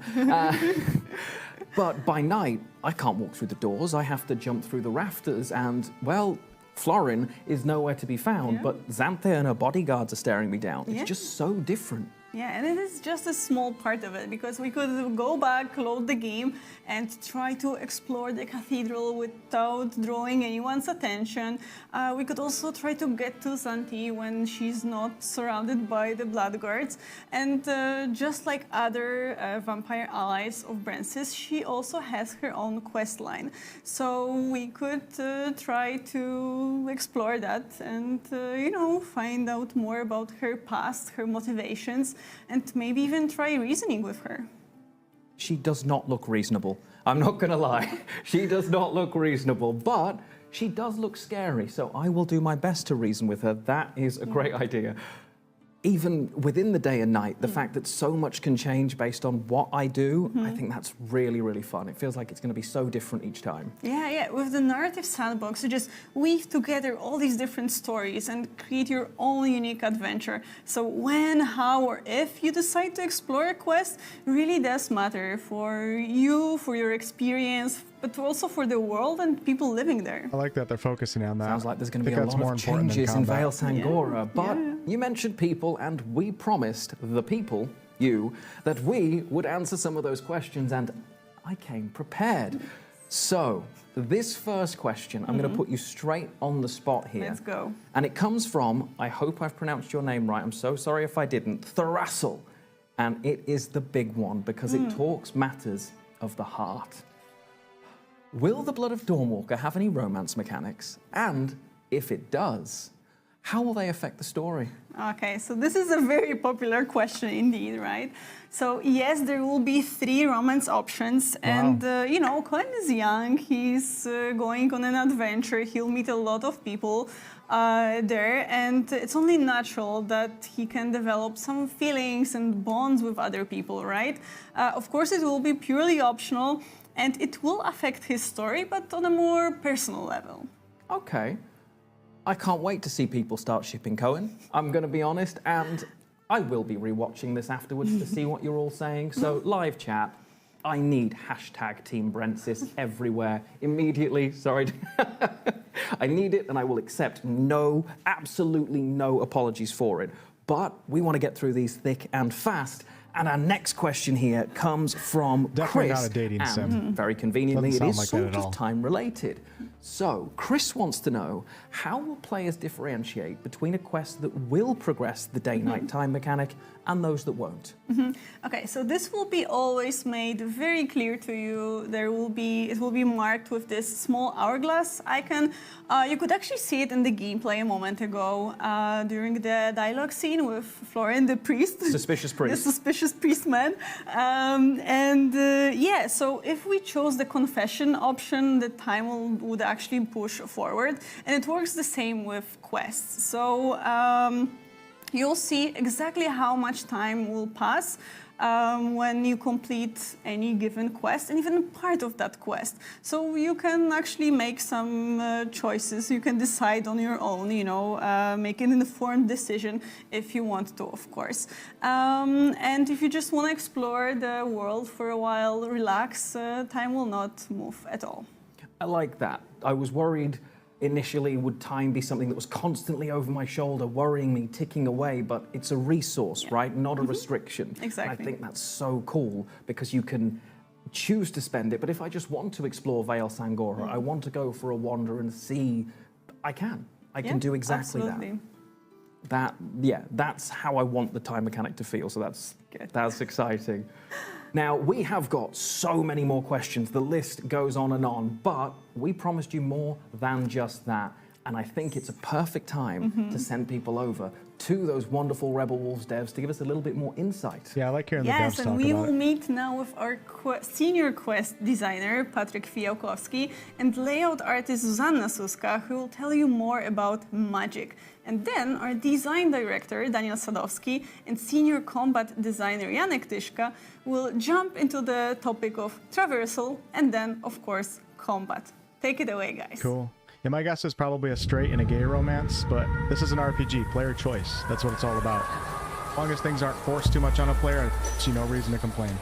G: But by night, I can't walk through the doors. I have to jump through the rafters, and, well, Florin is nowhere to be found, but Xanthi and her bodyguards are staring me down. It's just so different.
F: Yeah, and it is just a small part of it, because we could go back, load the game, and try to explore the cathedral without drawing anyone's attention. We could also try to get to Xanthi when she's not surrounded by the blood guards. And just like other vampire allies of Brances, she also has her own quest line. So we could try to explore that and, you know, find out more about her past, her motivations, and maybe even try reasoning with her.
G: She does not look reasonable. I'm not gonna lie. She does not look reasonable, but she does look scary, so I will do my best to reason with her. That is a great idea. even within the day and night, the fact that so much can change based on what I do, I think that's really, really fun. It feels like it's going to be so different each time.
F: Yeah. With the narrative sandbox, you just weave together all these different stories and create your own unique adventure. So when, how, or if you decide to explore a quest really does matter for you, for your experience, but also for the world and people living there.
A: I like that they're focusing on that.
G: Sounds like there's going to be
A: I
G: a
A: think that's
G: lot
A: more
G: of
A: important than
G: changes in
A: combat.
G: Vale Sangora.
F: Yeah.
G: But you mentioned people, and we promised the people, you, that we would answer some of those questions, and I came prepared. So, this first question, I'm going to put you straight on the spot here.
F: Let's go.
G: And it comes from, I hope I've pronounced your name right, I'm so sorry if I didn't, Thrassel. And it is the big one, because it talks matters of the heart. Will the Blood of Dawnwalker have any romance mechanics? And if it does, how will they affect the story?
F: Okay, so this is a very popular question indeed, right? So yes, there will be 3 romance options, and you know, Cohen is young, he's going on an adventure, he'll meet a lot of people there, and it's only natural that he can develop some feelings and bonds with other people, right? Of course, it will be purely optional, and it will affect his story, but on a more personal level.
G: Okay. I can't wait to see people start shipping Cohen, I'm going to be honest, and I will be rewatching this afterwards to see what you're all saying. So, live chat, I need hashtag Team Brentsis everywhere immediately. Sorry. I need it, and I will accept absolutely no apologies for it. But we want to get through these thick and fast. And our next question here comes from
A: Definitely
G: Chris.
A: not a dating
G: and
A: sim.
G: Very conveniently,
A: Doesn't
G: it is
A: sound like that
G: sort
A: at
G: of
A: all.
G: time related. So, Chris wants to know, how will players differentiate between a quest that will progress the day-night time mechanic and those that won't?
F: Okay, so this will be always made very clear to you. It will be marked with this small hourglass icon. You could actually see it in the gameplay a moment ago during the dialogue scene with Florian the priest.
G: Suspicious priest.
F: The suspicious priest man. Yeah, so if we chose the confession option, the time would actually push forward, and it works the same with quests. So you'll see exactly how much time will pass when you complete any given quest, and even part of that quest. So you can actually make some choices. You can decide on your own, you know, make an informed decision if you want to, of course. And if you just want to explore the world for a while, relax, time will not move at all.
G: I like that. I was worried initially, would time be something that was constantly over my shoulder, worrying me, ticking away, but it's a resource, right? Not a restriction.
F: Exactly.
G: And I think that's so cool because you can choose to spend it, but if I just want to explore Vale Sangora, I want to go for a wander and see, I can do exactly
F: absolutely.
G: That's how I want the time mechanic to feel, so that's exciting. Now, we have got so many more questions. The list goes on, but we promised you more than just that. And I think it's a perfect time to send people over to those wonderful Rebel Wolves devs to give us a little bit more insight.
A: Yeah, I like hearing the devs talk about it.
F: Yes, and we will meet now with our senior quest designer, Patryk Fijałkowski, and layout artist Zuzanna Suska, who will tell you more about magic. And then our design director, Daniel Sadowski, and senior combat designer, Janek Tyszka, will jump into the topic of traversal and then, of course, combat. Take it away, guys.
A: Cool. Yeah, my guess is probably a straight and a gay romance, but this is an RPG, player choice. That's what it's all about. As long as things aren't forced too much on a player, I see no reason to complain.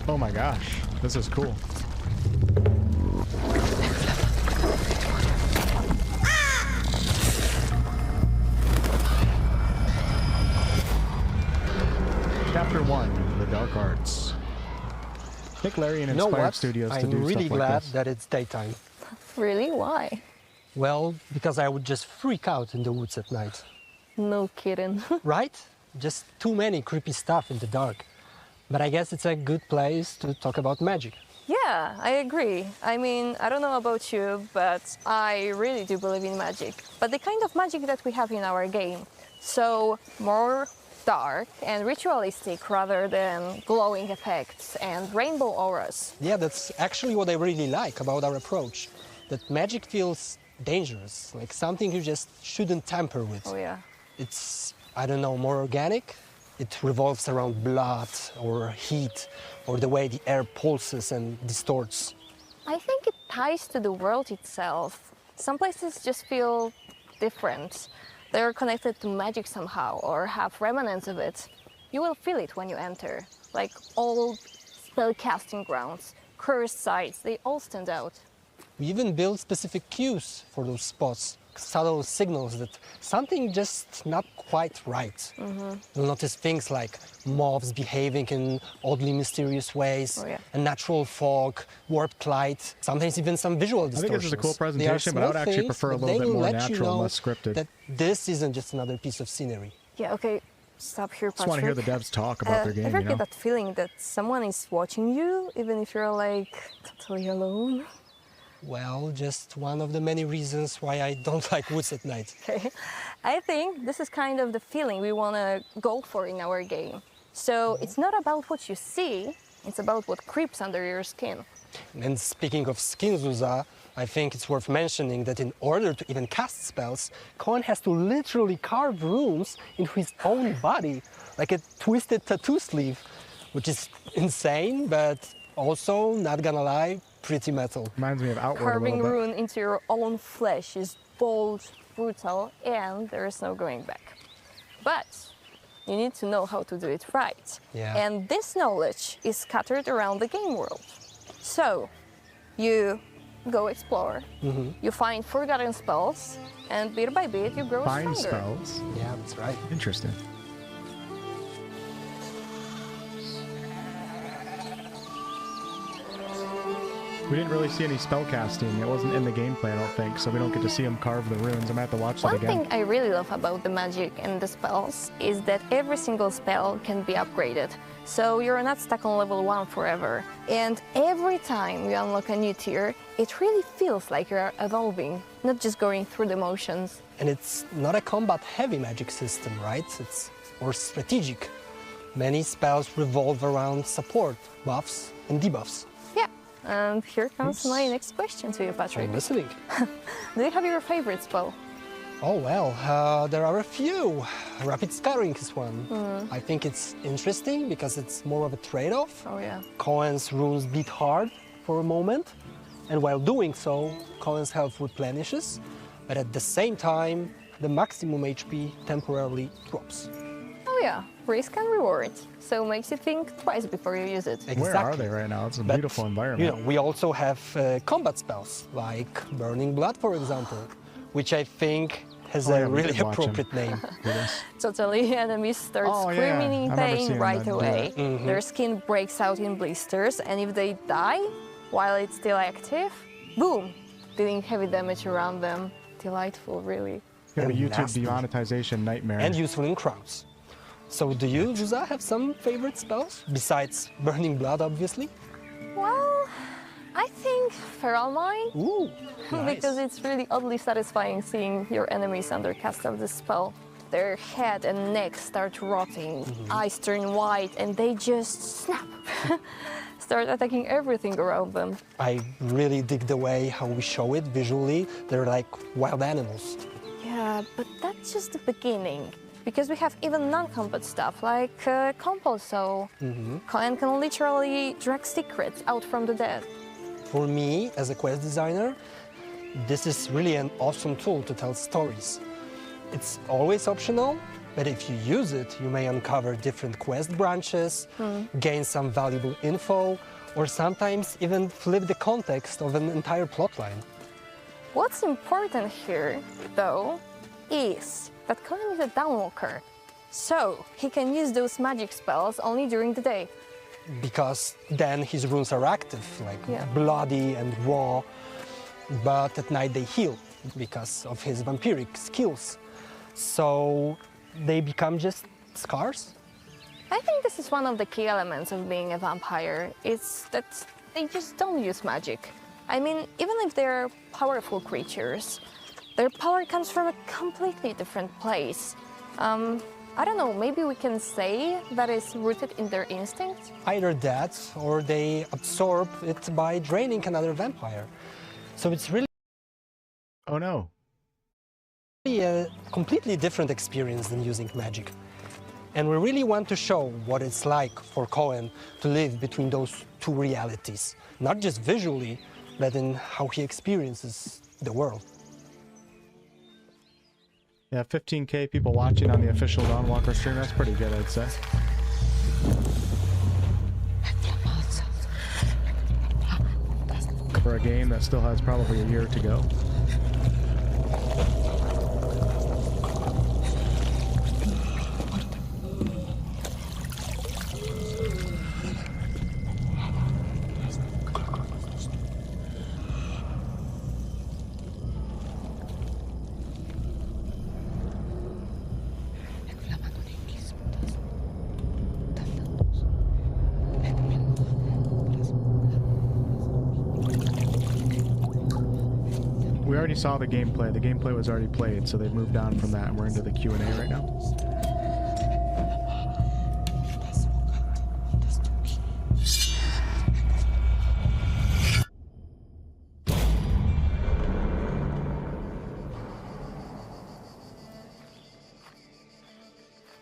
A: Oh my gosh, this is cool. Chapter 1, The Dark Arts. Nick Larry and Inspired Studios to do
N: I'm really
A: stuff like
N: glad
A: this.
N: that it's daytime.
O: Really? Why?
N: Well, because I would just freak out in the woods at night.
O: No kidding.
N: Right? Just too many creepy stuff in the dark. But I guess it's a good place to talk about magic.
O: Yeah, I agree. I mean, I don't know about you, but I really do believe in magic. But the kind of magic that we have in our game. So, more dark and ritualistic rather than glowing effects and rainbow auras.
N: Yeah, that's actually what I really like about our approach. that magic feels dangerous, like something you just shouldn't tamper with.
O: Oh yeah.
N: It's, I don't know, more organic. It revolves around blood or heat or the way the air pulses and distorts.
O: I think it ties to the world itself. Some places just feel different. They're connected to magic somehow or have remnants of it. You will feel it when you enter. Like old spellcasting grounds, cursed sites, they all stand out.
N: We even build specific cues for those spots, subtle signals that something just not quite right. You'll notice things like moths behaving in oddly mysterious ways, a natural fog, warped light, sometimes even some visual distortions.
A: I think it's just a cool presentation, but I would actually prefer a little bit more natural, less scripted.
N: That this isn't just another piece of scenery.
O: Yeah, okay, stop here, Patrick.
A: Just want to hear the devs talk about their game,
O: Ever
A: you know?
O: get that feeling that someone is watching you, even if you're like totally alone?
N: Well, just one of the many reasons why I don't like woods at night.
O: Okay, I think this is kind of the feeling we want to go for in our game. So it's not about what you see, it's about what creeps under your skin.
N: And speaking of skin, Zuza, I think it's worth mentioning that in order to even cast spells, Cohen has to literally carve runes into his own body, like a twisted tattoo sleeve, which is insane, but also, not gonna lie, pretty metal.
A: Reminds me of Outward
O: Carving
A: a little bit.
O: rune into your own flesh is bold, brutal, and there is no going back. But you need to know how to do it right.
N: Yeah.
O: And this knowledge is scattered around the game world. So you go explore, you find forgotten spells, and bit by bit you grow
A: Find
O: stronger.
A: spells.
N: Yeah, that's right.
A: Interesting. We didn't really see any spell casting. It wasn't in the gameplay, I don't think, so we don't get to see them carve the runes. I'm gonna have to watch that
O: One
A: again.
O: thing I really love about the magic and the spells is that every single spell can be upgraded. So you're not stuck on level 1 forever. And every time you unlock a new tier, it really feels like you're evolving, not just going through the motions.
N: And it's not a combat-heavy magic system, right? It's more strategic. Many spells revolve around support, buffs, and debuffs.
O: Yeah, and here comes my next question to you, Patrick.
N: I'm listening.
O: Do you have your favorite spell?
N: Oh, well, there are a few. Rapid Scarring is one. I think it's interesting because it's more of a trade-off.
O: Oh, yeah.
N: Cohen's runes beat hard for a moment, and while doing so, Cohen's health replenishes, but at the same time, the maximum HP temporarily drops.
O: Oh yeah, risk and reward. So makes you think twice before you use it.
N: Exactly.
A: Where are they right now? It's a
N: But,
A: beautiful environment.
N: You know, we also have combat spells, like Burning Blood, for example, which I think has a
A: we
N: really
A: did watch 'em.
N: appropriate name.
O: Totally, enemies start
A: Oh, yeah.
O: screaming in
A: I remember
O: pain
A: seeing
O: right
A: them do
O: away.
A: that.
O: Their skin breaks out in blisters, and if they die while it's still active, boom, dealing heavy damage around them. Delightful, really.
A: You have a
N: And
A: YouTube
N: nasty.
A: demonetization nightmare.
N: And useful in crowds. So do you, Juza, have some favorite spells? Besides Burning Blood, obviously?
O: Well, I think Feral Mind.
N: Ooh, nice.
O: Because it's really oddly satisfying seeing your enemies under cast of this spell. Their head and neck start rotting, eyes turn white, and they just snap. Start attacking everything around them.
N: I really dig the way how we show it visually. They're like wild animals.
O: Yeah, but that's just the beginning. Because we have even non-combat stuff like Compulso. Cohen can literally drag secrets out from the dead.
N: For me, as a quest designer, this is really an awesome tool to tell stories. It's always optional, but if you use it, you may uncover different quest branches, gain some valuable info, or sometimes even flip the context of an entire plotline.
O: What's important here, though, is that Cohen is a Dawnwalker. So he can use those magic spells only during the day.
N: Because then his runes are active, like
O: Yeah.
N: bloody and raw, but at night they heal because of his vampiric skills. So they become just scars.
O: I think this is one of the key elements of being a vampire. It's that they just don't use magic. I mean, even if they're powerful creatures, their power comes from a completely different place. I don't know, maybe we can say that it's rooted in their instinct?
N: Either that, or they absorb it by draining another vampire. So it's really
A: Oh no.
N: A completely different experience than using magic. And we really want to show what it's like for Cohen to live between those two realities, not just visually, but in how he experiences the world.
A: Yeah, 15K people watching on the official Dawnwalker stream. That's pretty good, I'd say. For a game that still has probably a year to go. We already saw the gameplay. The gameplay was already played, so they've moved on from that, and we're into the Q&A right now.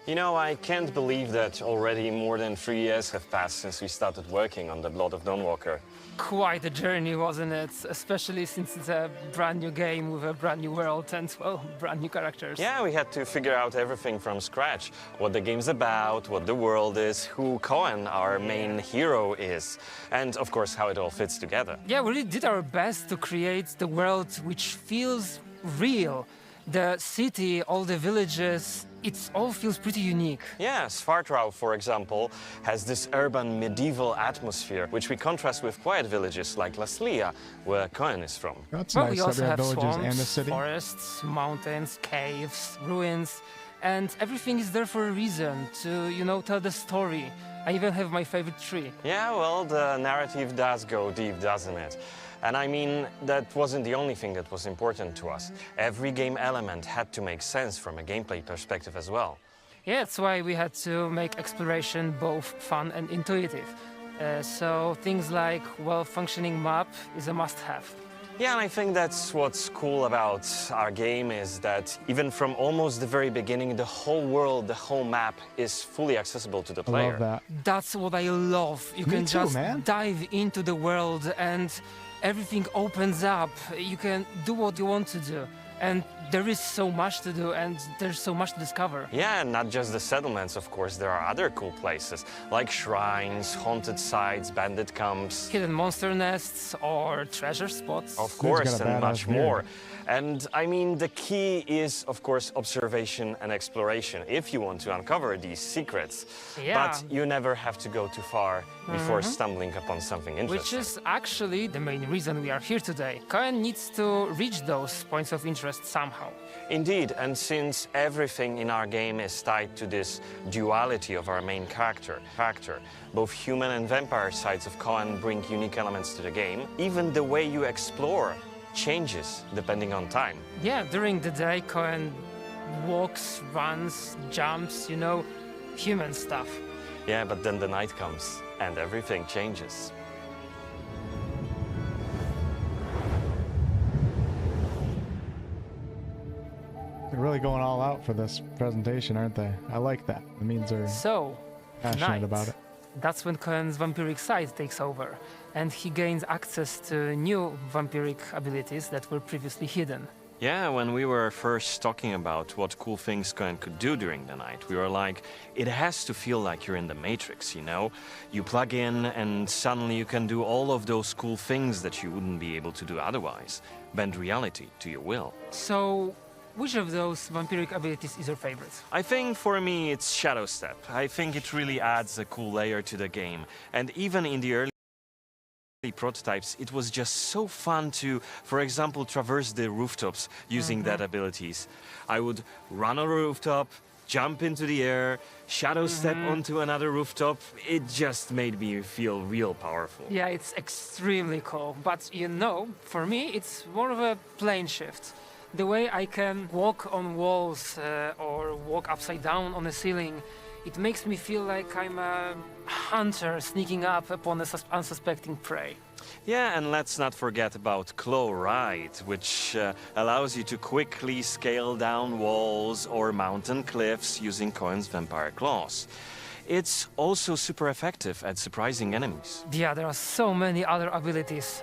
H: You know, I can't believe that already more than 3 years have passed since we started working on the Blood of Dawnwalker.
P: Quite a journey, wasn't it? Especially since it's a brand new game with a brand new world and, well, brand new characters.
H: Yeah, we had to figure out everything from scratch. What the game's about, what the world is, who Cohen, our main hero, is, and of course how it all fits together.
P: Yeah, we really did our best to create the world which feels real. The city, all the villages, it all feels pretty unique.
H: Yeah, Svartrau, for example, has this urban medieval atmosphere, which we contrast with quiet villages like Laslia, where Cohen is from.
A: That's
P: well,
A: nice.
P: We also have
A: villages
P: swamps,
A: and the city.
P: forests, mountains, caves, ruins, and everything is there for a reason to, you know, tell the story. I even have my favorite tree.
H: Yeah, well, the narrative does go deep, doesn't it? And I mean, that wasn't the only thing that was important to us. Every game element had to make sense from a gameplay perspective as well.
P: Yeah, that's why we had to make exploration both fun and intuitive. So things like well-functioning map is a must-have.
H: Yeah, and I think that's what's cool about our game is that even from almost the very beginning, the whole world, the whole map is fully accessible to the player.
A: I love that.
P: That's what I love. You can just dive into the world and everything opens up. You can do what you want to do. And there is so much to do and there's so much to discover.
H: Yeah, and not just the settlements, of course. There are other cool places, like shrines, haunted sites, bandit camps.
P: Hidden monster nests or treasure spots.
H: Of course, and much more. And I mean, the key is, of course, observation and exploration, if you want to uncover these secrets.
P: Yeah.
H: But you never have to go too far before stumbling upon something interesting.
P: Which is actually the main reason we are here today. Cohen needs to reach those points of interest somehow.
H: Indeed, and since everything in our game is tied to this duality of our main character, both human and vampire sides of Cohen bring unique elements to the game. Even the way you explore changes depending on time.
P: Yeah, during the day, Cohen walks, runs, jumps, you know, human stuff.
H: Yeah, but then the night comes and everything changes.
A: They're really going all out for this presentation, aren't they? I like that. It means they're passionate about it.
P: That's when Cohen's vampiric side takes over, and he gains access to new vampiric abilities that were previously hidden.
H: Yeah, when we were first talking about what cool things Cohen could do during the night, we were like, it has to feel like you're in the Matrix, you know? You plug in and suddenly you can do all of those cool things that you wouldn't be able to do otherwise. Bend reality to your will.
P: So, which of those vampiric abilities is your favorite?
H: I think for me it's Shadow Step. I think it really adds a cool layer to the game. And even in the early prototypes, it was just so fun to, for example, traverse the rooftops using that abilities. I would run on a rooftop, jump into the air, shadow step onto another rooftop. It just made me feel real powerful.
P: Yeah, it's extremely cool. But you know, for me, it's more of a plane shift. The way I can walk on walls or walk upside down on the ceiling, It makes me feel like I'm a hunter sneaking up upon a unsuspecting prey.
H: Yeah, and let's not forget about Claw Ride, which allows you to quickly scale down walls or mountain cliffs using Cohen's vampire claws. It's also super effective at surprising enemies.
P: Yeah, there are so many other abilities.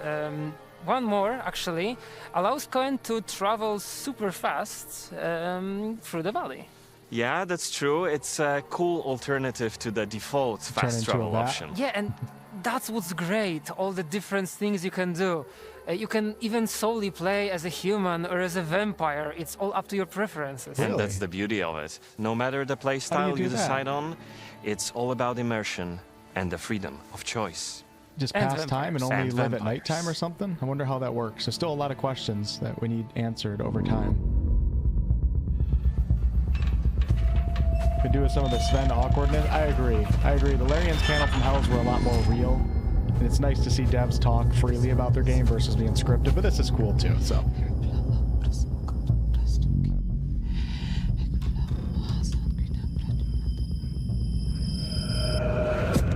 P: One more, actually, allows Cohen to travel super fast through the valley.
H: Yeah, that's true. It's a cool alternative to the default fast travel option.
P: Yeah, and that's what's great, all the different things you can do. You can even solely play as a human or as a vampire. It's all up to your preferences.
H: And that's the beauty of it. No matter the playstyle you decide on, it's all about immersion and the freedom of choice.
A: Just pass time and only live at nighttime or something? I wonder how that works. There's still a lot of questions that we need answered over time. Could do with some of the Sven awkwardness. I agree. The Larian's panel from Hells were a lot more real. And it's nice to see devs talk freely about their game versus being scripted, but this is cool too, so.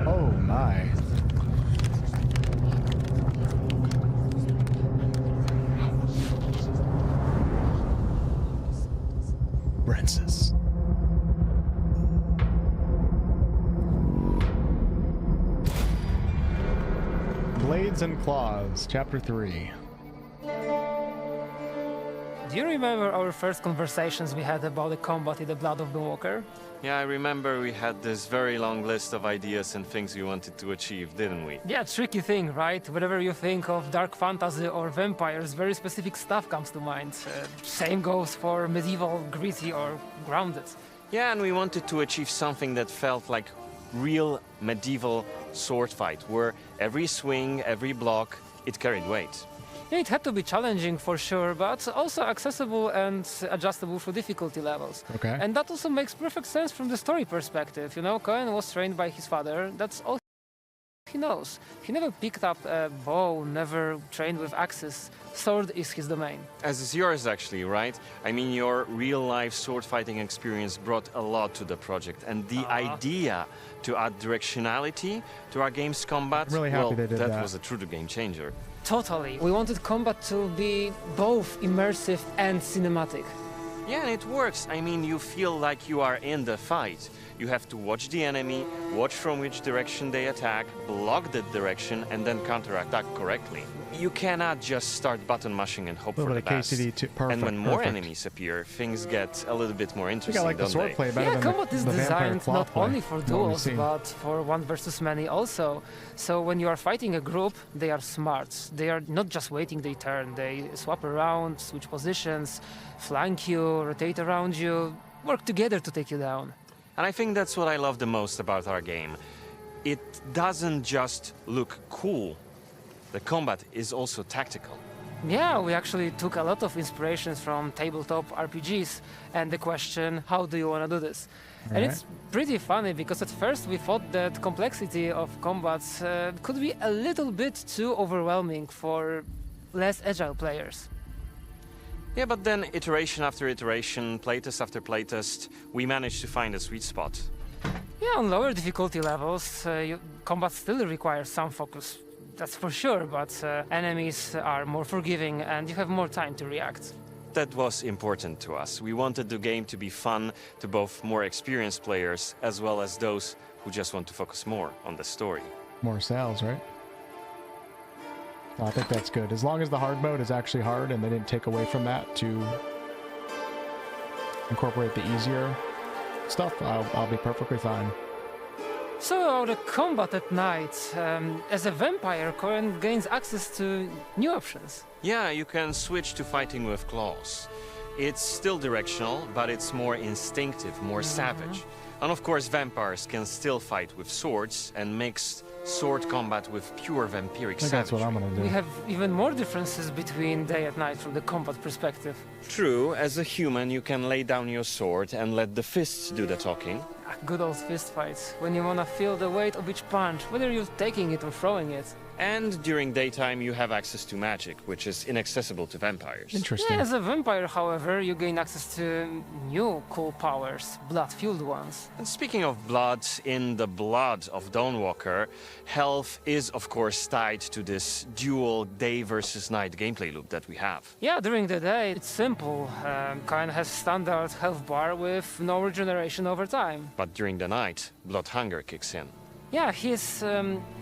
A: Oh my. Brensis. Blades and Claws, Chapter 3.
P: Do you remember our first conversations we had about the combat in the Blood of Dawnwalker?
H: Yeah, I remember we had this very long list of ideas and things we wanted to achieve, didn't we?
P: Yeah, tricky thing, right? Whenever you think of dark fantasy or vampires, very specific stuff comes to mind. Same goes for medieval, gritty or grounded.
H: Yeah, and we wanted to achieve something that felt like real medieval sword fight, where every swing, every block, it carried weight.
P: Yeah, it had to be challenging for sure, but also accessible and adjustable for difficulty levels.
A: Okay.
P: And that also makes perfect sense from the story perspective. You know, Cohen was trained by his father. That's all he knows. He never picked up a bow, never trained with axes. Sword is his domain.
H: As is yours, actually, right? I mean, your real-life sword fighting experience brought a lot to the project, and the idea to add directionality to our game's combat,
A: I'm really happy they did that.
H: Was a true game changer.
P: Totally. We wanted combat to be both immersive and cinematic.
H: Yeah, and it works. I mean, you feel like you are in the fight. You have to watch the enemy, watch from which direction they attack, block that direction, and then counterattack correctly. You cannot just start button mashing and hope for the best. And when more enemies appear, things get a little bit more interesting,
A: I like the sword play better than
P: combat is
A: the
P: designed not
A: play.
P: only for duels, but for one versus many also. So when you are fighting a group, they are smart. They are not just waiting their turn. They swap around, switch positions, flank you, rotate around you, work together to take you down.
H: And I think that's what I love the most about our game. It doesn't just look cool. The combat is also tactical.
P: Yeah, we actually took a lot of inspirations from tabletop RPGs and the question, how do you want to do this? And it's pretty funny because at first we thought that complexity of combats could be a little bit too overwhelming for less agile players.
H: Yeah, but then iteration after iteration, playtest after playtest, we managed to find a sweet spot.
P: Yeah, on lower difficulty levels, combat still requires some focus. That's for sure, but enemies are more forgiving and you have more time to react.
H: That was important to us. We wanted the game to be fun to both more experienced players as well as those who just want to focus more on the story.
A: More sales, right? I think that's good. As long as the hard mode is actually hard and they didn't take away from that to incorporate the easier stuff, I'll be perfectly fine.
P: So, the combat at night. As a vampire, Cohen gains access to new options.
H: Yeah, you can switch to fighting with claws. It's still directional, but it's more instinctive, more savage. And of course, vampires can still fight with swords and mix sword combat with pure vampiric savagery.
A: That's what I'm gonna do.
P: We have even more differences between day and night from the combat perspective.
H: True, as a human, you can lay down your sword and let the fists do the talking.
P: good old fist fight, when you wanna feel the weight of each punch, whether you're taking it or throwing it.
H: And during daytime, you have access to magic, which is inaccessible to vampires.
A: Interesting.
P: Yeah, as a vampire, however, you gain access to new cool powers, blood-fueled ones.
H: And speaking of blood, in the blood of Dawnwalker, health is of course tied to this dual day versus night gameplay loop that we have.
P: Yeah, during the day, it's simple. Kind has standard health bar with no regeneration over time.
H: But during the night, blood hunger kicks in.
P: Yeah, his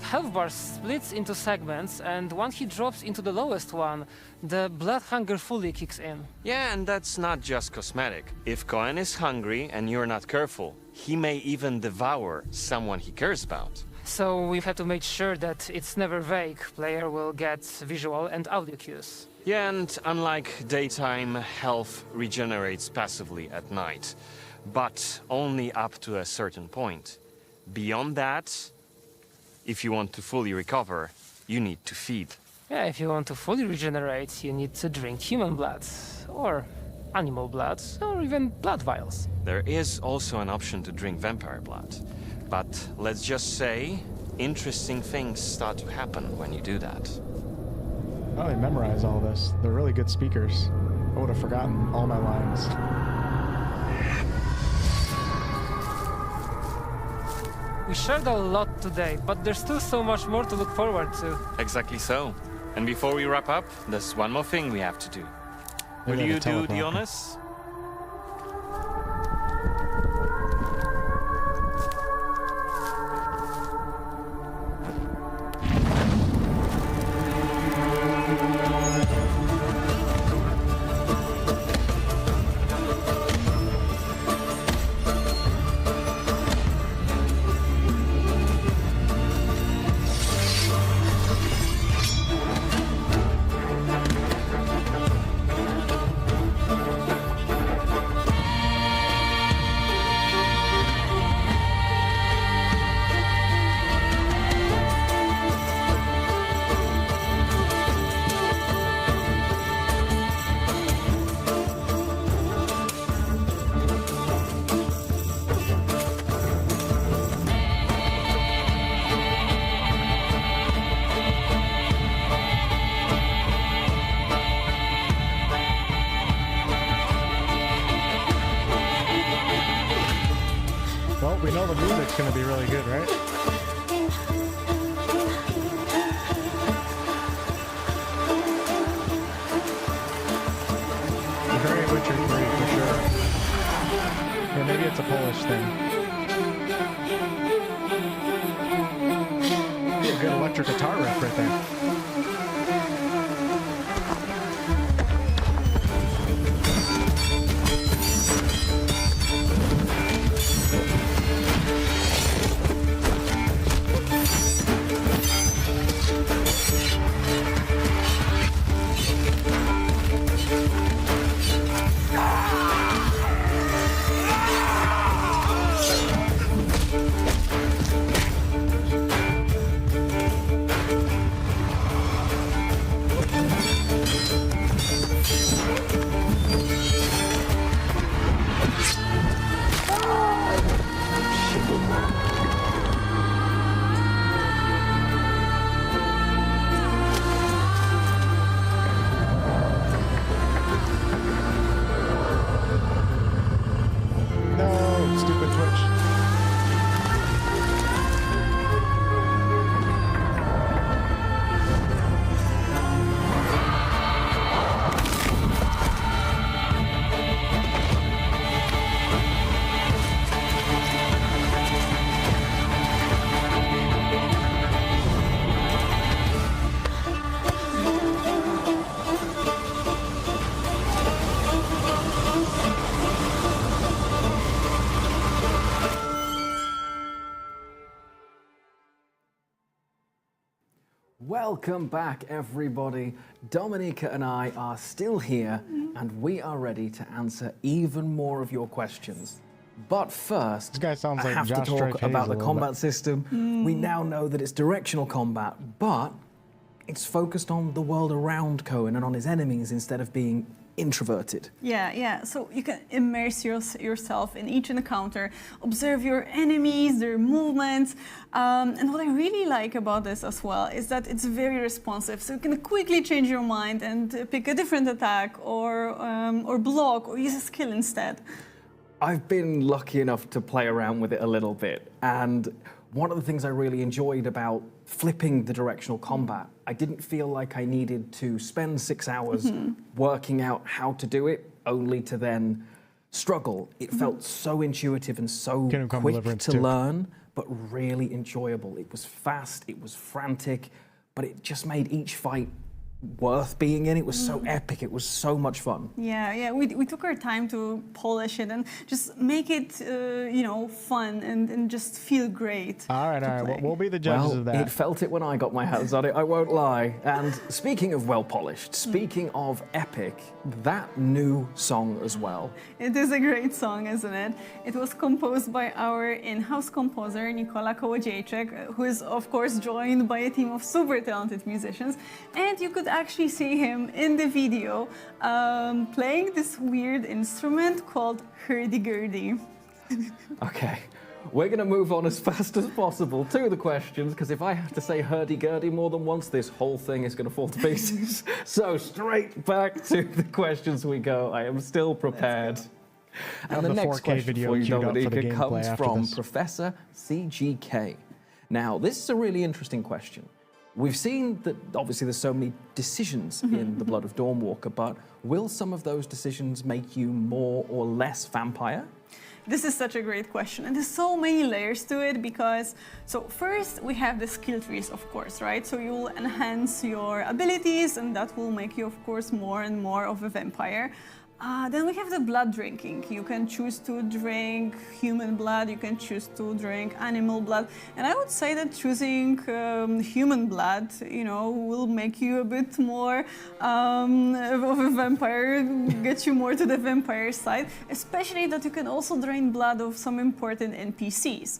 P: health bar splits into segments, and once he drops into the lowest one, the blood hunger fully kicks in.
H: Yeah, and that's not just cosmetic. If Cohen is hungry and you're not careful, he may even devour someone he cares about.
P: So we have to make sure that it's never vague. Player will get visual and audio cues.
H: Yeah, and unlike daytime, health regenerates passively at night, but only up to a certain point. Beyond that, if you want to fully recover, you need to feed.
P: Yeah, if you want to fully regenerate, you need to drink human blood, or animal blood, or even blood vials.
H: There is also an option to drink vampire blood, but let's just say, interesting things start to happen when you do that.
A: Oh, they memorize all this. They're really good speakers. I would have forgotten all my lines.
P: We shared a lot today, but there's still so much more to look forward to.
H: Exactly so. And before we wrap up, there's one more thing we have to do. Will you do the honors?
A: Well, we know the music's going to be really good, right? Very Witcher 3 for sure. Or maybe it's a Polish thing. Be a good electric guitar riff right there.
G: Welcome back, everybody. Dominica and I are still here, and we are ready to answer even more of your questions. But first,
A: this guy sounds
G: I
A: like
G: have
A: Josh
G: to talk
A: Drake
G: about the
A: Hayes a
G: combat
A: little
G: system. We now know that it's directional combat, but it's focused on the world around Cohen and on his enemies instead of being introverted.
F: Yeah. So you can immerse yourself in each encounter, observe your enemies, their movements. And what I really like about this as well is that it's very responsive. So you can quickly change your mind and pick a different attack or block or use a skill instead.
G: I've been lucky enough to play around with it a little bit, and one of the things I really enjoyed about flipping the directional combat, I didn't feel like I needed to spend 6 hours working out how to do it, only to then struggle. It felt so intuitive and so quick to learn, but really enjoyable. It was fast, it was frantic, but it just made each fight worth being in. It was so epic. It was so much fun.
F: Yeah. We took our time to polish it and just make it, fun and just feel great.
A: All right. We'll be the judges of that.
G: It felt it when I got my hands on it, I won't lie. And speaking of well-polished, speaking of epic, that new song as well.
F: It is a great song, isn't it? It was composed by our in-house composer, Nikola Kołodziejczyk, who is, of course, joined by a team of super talented musicians. And you could actually see him in the video playing this weird instrument called hurdy-gurdy.
G: Okay, we're going to move on as fast as possible to the questions, because if I have to say hurdy-gurdy more than once, this whole thing is going to fall to pieces. So straight back to the questions we go. I am still prepared. And the next question for you, Dominika, comes from Professor CGK. Now, this is a really interesting question. We've seen that obviously there's so many decisions in The Blood of Dawnwalker, but will some of those decisions make you more or less vampire?
F: This is such a great question, and there's so many layers to it because, so first we have the skill trees, of course, right? So you'll enhance your abilities and that will make you, of course, more and more of a vampire. Then we have the blood drinking. You can choose to drink human blood, you can choose to drink animal blood. And I would say that choosing human blood, will make you a bit more of a vampire, get you more to the vampire side, especially that you can also drain blood of some important NPCs.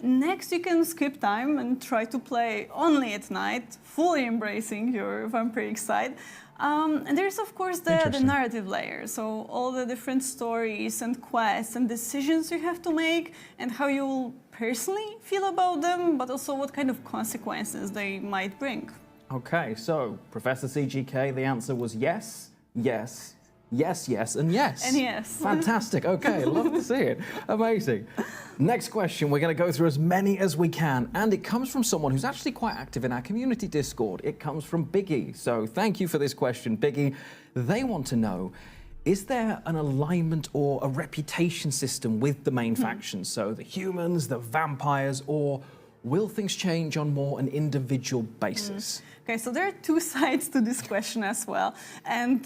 F: Next, you can skip time and try to play only at night, fully embracing your vampiric side. And there's, of course, the narrative layer. So all the different stories and quests and decisions you have to make and how you will personally feel about them, but also what kind of consequences they might bring.
G: Okay, so Professor CGK, the answer was yes, yes, yes, yes, and yes.
F: And yes.
G: Fantastic. Okay, love to see it. Amazing. Next question, we're going to go through as many as we can, and it comes from someone who's actually quite active in our community Discord. It comes from Biggie. So thank you for this question, Biggie. They want to know, is there an alignment or a reputation system with the main factions? So the humans, the vampires, or will things change on more an individual basis?
F: Okay, so there are two sides to this question as well. And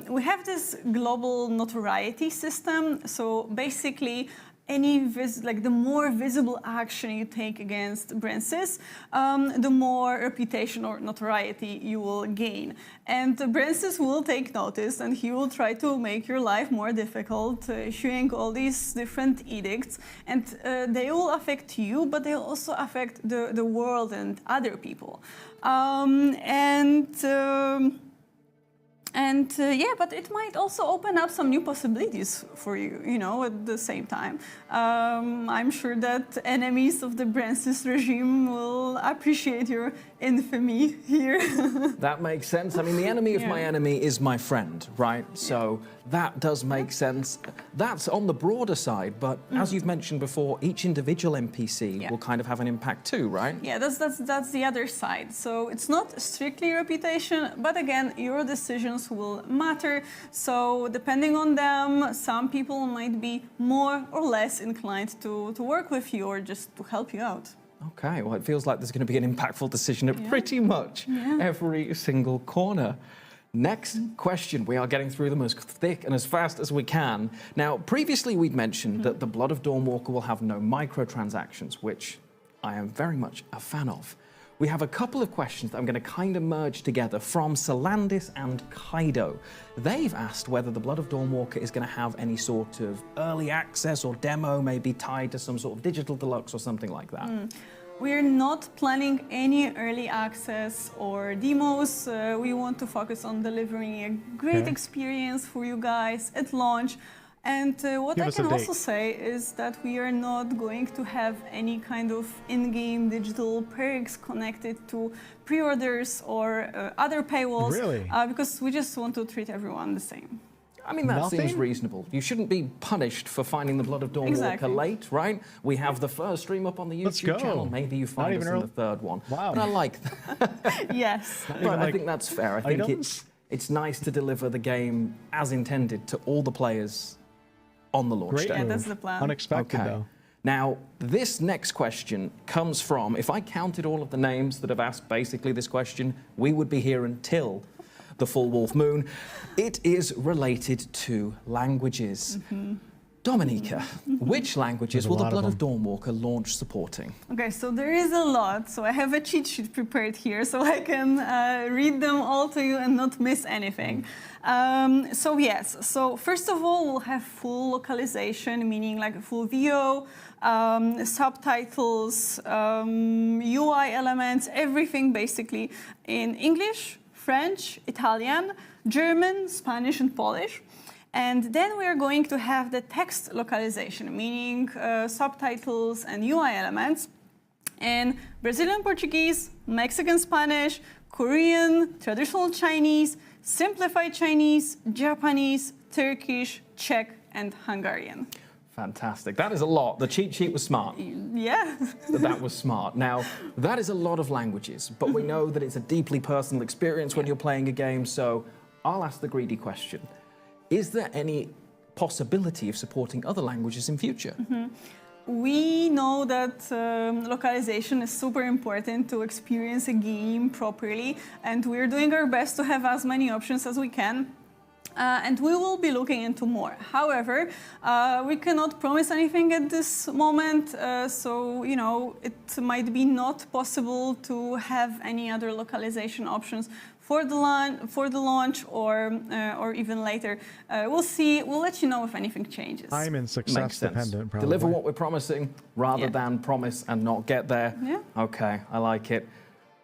F: we have this global notoriety system. So basically, the more visible action you take against Brancis, the more reputation or notoriety you will gain. And Brancis will take notice and he will try to make your life more difficult, issuing all these different edicts. And they will affect you, but they will also affect the world and other people. But it might also open up some new possibilities for you, at the same time. I'm sure that enemies of the Brancis regime will appreciate your infamy here.
G: That makes sense. I mean, the enemy of my enemy is my friend, right? So that does make sense. That's on the broader side, but as you've mentioned before, each individual NPC will kind of have an impact too, right?
F: Yeah, that's the other side. So it's not strictly reputation, but again, your decisions will matter. So depending on them, some people might be more or less inclined to work with you or just to help you out.
G: Okay, well, it feels like there's going to be an impactful decision at pretty much every single corner. Next question. We are getting through them as thick and as fast as we can. Now, previously we'd mentioned that The Blood of Dawnwalker will have no microtransactions, which I am very much a fan of. We have a couple of questions that I'm going to kind of merge together from Salandis and Kaido. They've asked whether The Blood of Dawnwalker is going to have any sort of early access or demo, maybe tied to some sort of digital deluxe or something like that.
F: We're not planning any early access or demos. We want to focus on delivering a great experience for you guys at launch. And what I can also say is that we are not going to have any kind of in-game digital perks connected to pre-orders or other paywalls.
A: Really?
F: Because we just want to treat everyone the same.
G: I mean, that seems reasonable. You shouldn't be punished for finding the Blood of Dawnwalker late, right? We have the first stream up on the YouTube channel. Maybe you find us in the third one.
A: Wow.
G: But I like that.
F: Yes.
G: But I think that's fair. I think it's nice to deliver the game as intended to all the players on the launch day.
F: Yeah, that's the plan.
A: Unexpected, though.
G: Now, this next question comes from, if I counted all of the names that have asked basically this question, we would be here until the full Wolf Moon. It is related to languages. Dominica, which languages will the Blood of Dawnwalker launch supporting?
F: Okay, so there is a lot. So I have a cheat sheet prepared here so I can read them all to you and not miss anything. So yes, so first of all, we'll have full localization, meaning like a full VO, subtitles, UI elements, everything basically in English, French, Italian, German, Spanish, and Polish. And then we are going to have the text localization, meaning subtitles and UI elements in Brazilian Portuguese, Mexican Spanish, Korean, traditional Chinese, simplified Chinese, Japanese, Turkish, Czech, and Hungarian.
G: Fantastic. That is a lot. The cheat sheet was smart.
F: Yeah.
G: That was smart. Now, that is a lot of languages, but we know that it's a deeply personal experience when you're playing a game, so I'll ask the greedy question. Is there any possibility of supporting other languages in future?
F: We know that localization is super important to experience a game properly, and we're doing our best to have as many options as we can. And we will be looking into more. However, we cannot promise anything at this moment, so you know it might be not possible to have any other localization options for the launch or even later. We'll see. We'll let you know if anything changes.
A: I'm in success dependent, probably.
G: Deliver what we're promising rather than promise and not get there.
F: Yeah.
G: Okay, I like it.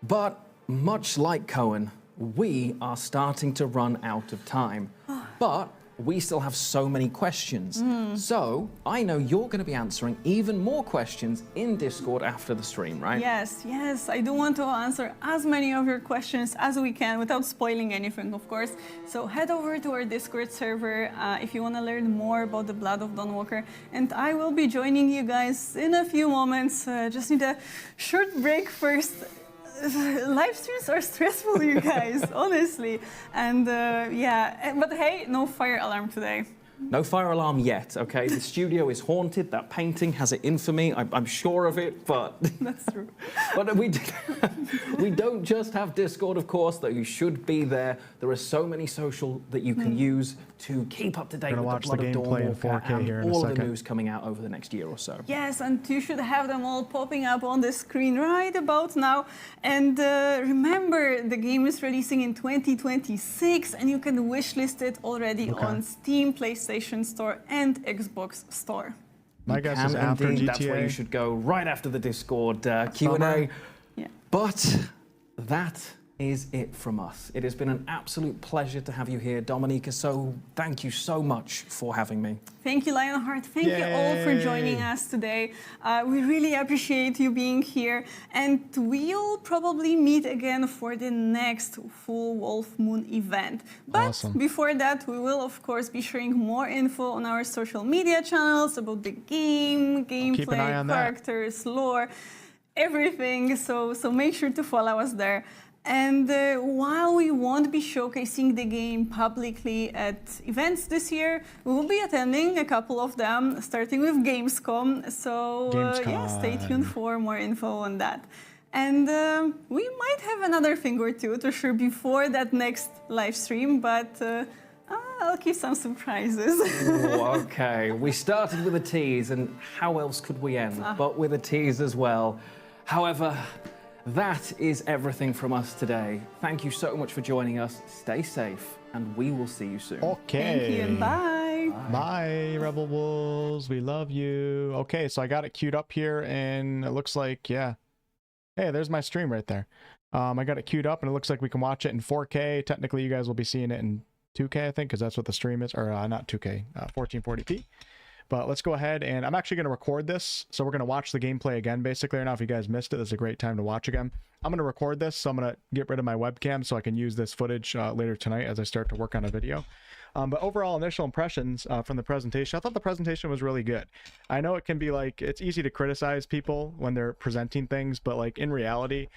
G: But much like Cohen, we are starting to run out of time. But we still have so many questions. So I know you're going to be answering even more questions in Discord after the stream, right?
F: Yes, yes. I do want to answer as many of your questions as we can without spoiling anything, of course. So head over to our Discord server if you want to learn more about the Blood of Dawnwalker. And I will be joining you guys in a few moments. Just need a short break first. Live streams are stressful, you guys, honestly. And yeah, but hey, no fire alarm today.
G: No fire alarm yet, okay? The studio is haunted. That painting has it in for me. I'm sure of it, but...
F: That's true.
G: But we don't just have Discord, of course, though you should be there. There are so many social that you can use to keep up to date with the Blood of Dawnwalker and all of the news coming out over the next year or so.
F: Yes, and you should have them all popping up on the screen right about now. And remember, the game is releasing in 2026, and you can wishlist it already on Steam, PlayStation Store, and Xbox Store.
A: My guess is after GTA.
G: That's where you should go, right after the Discord Q&A.
F: Yeah.
G: But that is it from us. It has been an absolute pleasure to have you here, Dominica, so thank you so much for having me.
F: Thank you, Lionheart. Thank you all for joining us today. We really appreciate you being here, and we'll probably meet again for the next full Wolf Moon event. But before that, we will, of course, be sharing more info on our social media channels about the game, gameplay, characters, lore, everything. So make sure to follow us there. And while we won't be showcasing the game publicly at events this year, we will be attending a couple of them, starting with Gamescom. So yeah, stay tuned for more info on that. And we might have another thing or two to share before that next live stream, but I'll keep some surprises.
G: Okay, we started with a tease, and how else could we end but with a tease as well? However, that is everything from us today. Thank you so much for joining us. Stay safe, and we will see you soon.
A: Okay.
F: Thank you, and bye.
A: Bye, Rebel Wolves. We love you. Okay, so I got it queued up here, and it looks like, yeah, Hey, there's my stream right there. I got it queued up, and it looks like we can watch it in 4K. Technically, you guys will be seeing it in 2K, I think, because that's what the stream is. Or not 2K, 1440p. But let's go ahead, and I'm actually going to record this. So we're going to watch the gameplay again, basically. Right now, if you guys missed it, this is a great time to watch again. I'm going to record this, so I'm going to get rid of my webcam so I can use this footage later tonight as I start to work on a video. But overall initial impressions from the presentation, I thought the presentation was really good. I know it can be like, it's easy to criticize people when they're presenting things, but like in reality,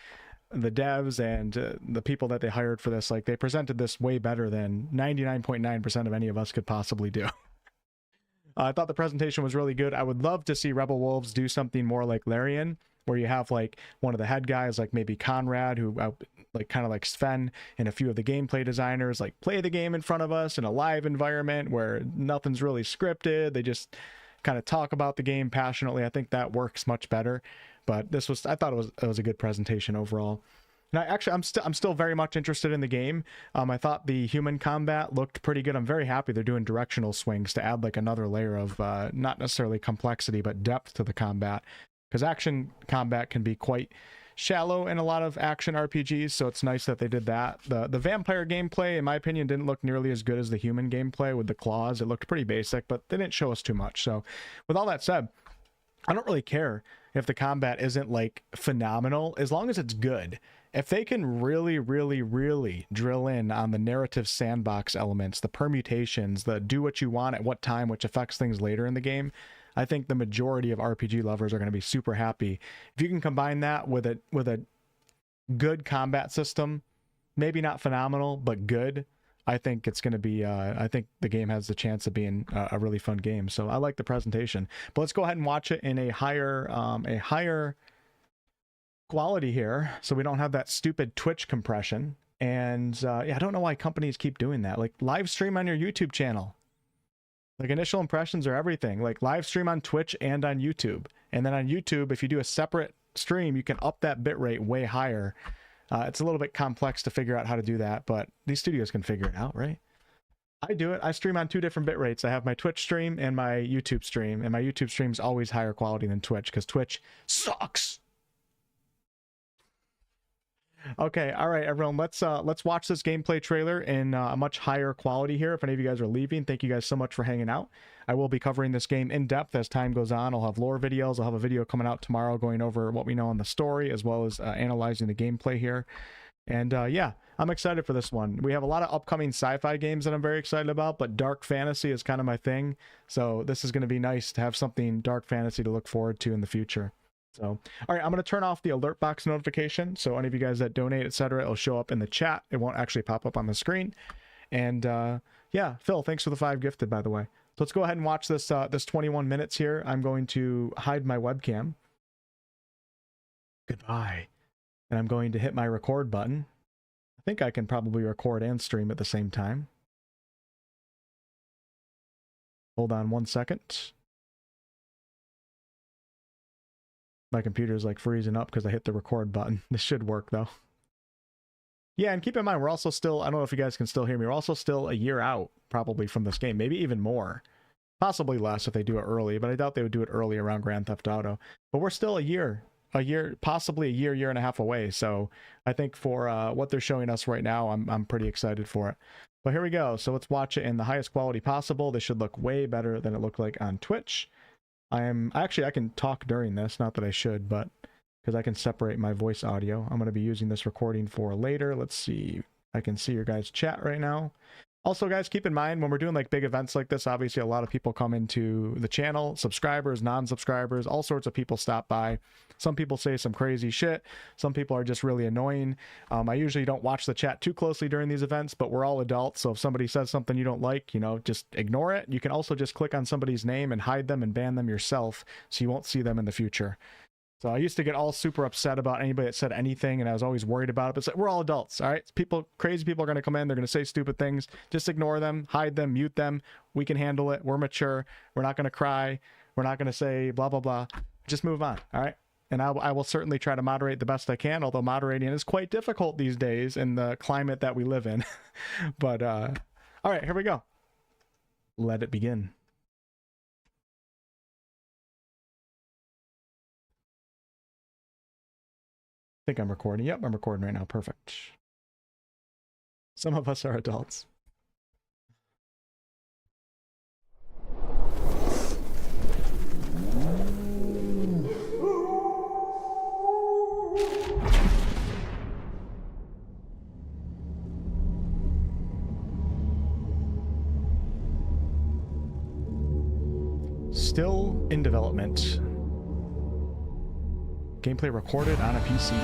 A: the devs and the people that they hired for this, like they presented this way better than 99.9% of any of us could possibly do. I thought the presentation was really good. I would love to see Rebel Wolves do something more like Larian, where you have like one of the head guys, like maybe Conrad, who like kind of like Sven and a few of the gameplay designers, like play the game in front of us in a live environment where nothing's really scripted. They just kind of talk about the game passionately. I think that works much better. But this was, I thought it was a good presentation overall. And I'm still very much interested in the game. I thought the human combat looked pretty good. I'm very happy they're doing directional swings to add like another layer of not necessarily complexity, but depth to the combat. Because action combat can be quite shallow in a lot of action RPGs, so it's nice that they did that. The vampire gameplay, in my opinion, didn't look nearly as good as the human gameplay with the claws. It looked pretty basic, but they didn't show us too much. So with all that said, I don't really care if the combat isn't like phenomenal, as long as it's good. If they can really, really, really drill in on the narrative sandbox elements, the permutations, the do what you want at what time, which affects things later in the game, I think the majority of RPG lovers are going to be super happy. If you can combine that with a good combat system, maybe not phenomenal, but good, I think it's going to be, I think the game has the chance of being a really fun game. So I like the presentation. But let's go ahead and watch it in a higher quality here, so we don't have that stupid Twitch compression. And yeah, I don't know why companies keep doing that. Like live stream on your YouTube channel. Like initial impressions are everything. Like live stream on Twitch and on YouTube. And then on YouTube, if you do a separate stream, you can up that bitrate way higher. It's a little bit complex to figure out how to do that, but these studios can figure it out, right? I do it. I stream on 2 different bit rates. I have my Twitch stream and my YouTube stream, and my YouTube stream is always higher quality than Twitch because Twitch sucks. Okay, all right, everyone. Let's watch this gameplay trailer in a much higher quality here. If any of you guys are leaving, thank you guys so much for hanging out. I will be covering this game in depth as time goes on. I'll have lore videos. I'll have a video coming out tomorrow going over what we know on the story, as well as analyzing the gameplay here. And yeah, I'm excited for this one. We have a lot of upcoming sci-fi games that I'm very excited about, but dark fantasy is kind of my thing. So this is going to be nice to have something dark fantasy to look forward to in the future. So, all right, I'm going to turn off the alert box notification. So any of you guys that donate, etc., it'll show up in the chat. It won't actually pop up on the screen. And yeah, Phil, thanks for the 5 gifted, by the way. So let's go ahead and watch this this 21 minutes here. I'm going to hide my webcam. Goodbye. And I'm going to hit my record button. I think I can probably record and stream at the same time. Hold on 1 second. My computer's like freezing up because I hit the record button. This should work though. Yeah, and keep in mind, we're also still, I don't know if you guys can still hear me, we're also still a year out probably from this game, maybe even more. Possibly less if they do it early, but I doubt they would do it early around Grand Theft Auto. But we're still a year, possibly a year and a half away. So I think for what they're showing us right now, I'm pretty excited for it. But here we go. So let's watch it in the highest quality possible. This should look way better than it looked like on Twitch. I can talk during this, not that I should, but because I can separate my voice audio. I'm going to be using this recording for later. Let's see. I can see your guys' chat right now. Also, guys, keep in mind when we're doing like big events like this, obviously a lot of people come into the channel, subscribers, non-subscribers, all sorts of people stop by. Some people say some crazy shit. Some people are just really annoying. I usually don't watch the chat too closely during these events, but we're all adults. So if somebody says something you don't like, you know, just ignore it. You can also just click on somebody's name and hide them and ban them yourself so you won't see them in the future. So I used to get all super upset about anybody that said anything, and I was always worried about it. But it's like, we're all adults, all right? Crazy people are going to come in. They're going to say stupid things. Just ignore them, hide them, mute them. We can handle it. We're mature. We're not going to cry. We're not going to say blah, blah, blah. Just move on, all right? And I will certainly try to moderate the best I can, although moderating is quite difficult these days in the climate that we live in. But, all right, here we go. Let it begin. think I'm recording. Yep, I'm recording right now. Perfect. Some of us are adults. Still in development. Gameplay recorded on a PC.